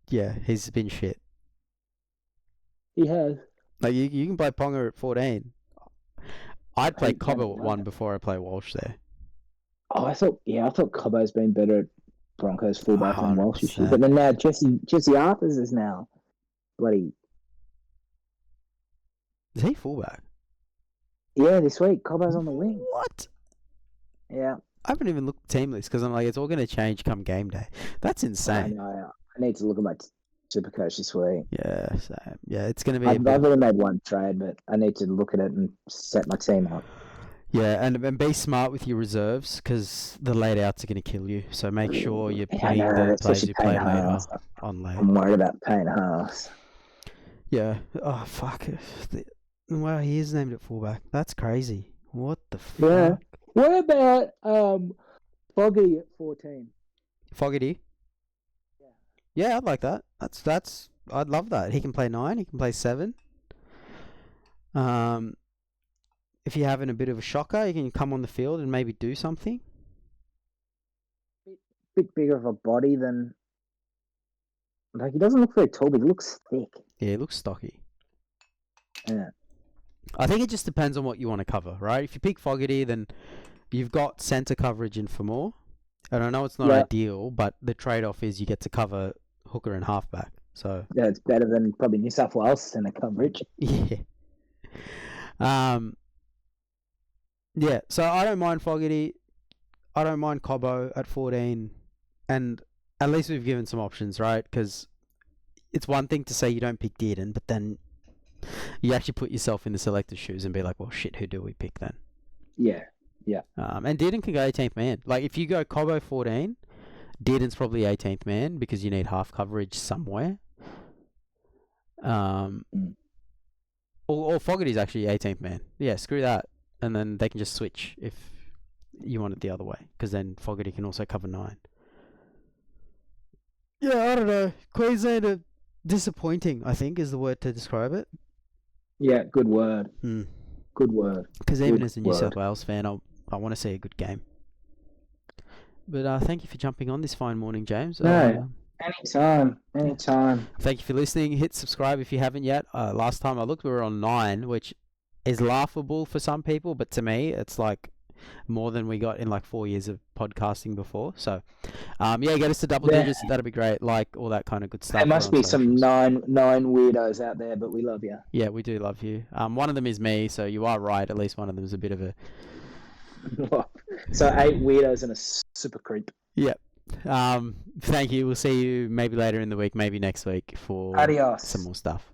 Yeah, he's been shit. He has. Like, you can play Ponga at 14. I'd play Cobbo at 1 before I play Walsh there. Oh, I thought Cobbo's been better at Broncos fullback than Walsh. 100%. But then now Jesse Arthurs is now bloody... Is he fullback? Yeah, this week. Cobbo's on the wing. What? Yeah. I haven't even looked at team list because I'm like, it's all going to change come game day. That's insane. I need to look at my Supercoach this week. Yeah, same. Yeah, it's going to be... I've only made one trade, but I need to look at it and set my team up. Yeah, and be smart with your reserves because the late outs are going to kill you. So make sure you're putting the players who play later on late. I'm worried about paying halves. Yeah. Oh, fuck. Wow, he is named at fullback. That's crazy. What the fuck? Yeah. What about Foggy at 14? Fogarty? Yeah, I'd like that. I'd love that. He can play 9. He can play 7. If you're having a bit of a shocker, you can come on the field and maybe do something. Bit bigger of a body than... Like, he doesn't look very tall, but he looks thick. Yeah, he looks stocky. Yeah. I think it just depends on what you want to cover, right? If you pick Fogarty, then you've got centre coverage in for more. And I know it's not ideal, but the trade-off is you get to cover hooker and halfback. So yeah, it's better than probably New South Wales centre coverage. Yeah. Yeah, so I don't mind Fogarty. I don't mind Cobbo at 14. And at least we've given some options, right? Because it's one thing to say you don't pick Dearden, but then you actually put yourself in the selector's shoes and be like, well, shit, who do we pick then? Yeah, yeah. And Dearden can go 18th man. Like, if you go Cobbo 14, Dearden's probably 18th man because you need half coverage somewhere. Or Fogarty's actually 18th man. Yeah, screw that. And then they can just switch if you want it the other way. Because then Fogarty can also cover 9. Yeah, I don't know. Queensland are disappointing, I think, is the word to describe it. Yeah, good word. Good word. Because even as a New South Wales fan, I want to see a good game. But thank you for jumping on this fine morning, James. No, anytime. Thank you for listening. Hit subscribe if you haven't yet. Last time I looked, we were on 9, which is laughable for some people, but to me, it's like more than we got in like 4 years of podcasting before. So, get us to double digits. That'd be great. Like all that kind of good stuff. There must be some nine weirdos out there, but we love you. Yeah, we do love you. One of them is me, so you are right. At least one of them is a bit of a So 8 weirdos and a super creep. Yep. Thank you. We'll see you maybe later in the week, maybe next week for some Adios. more stuff.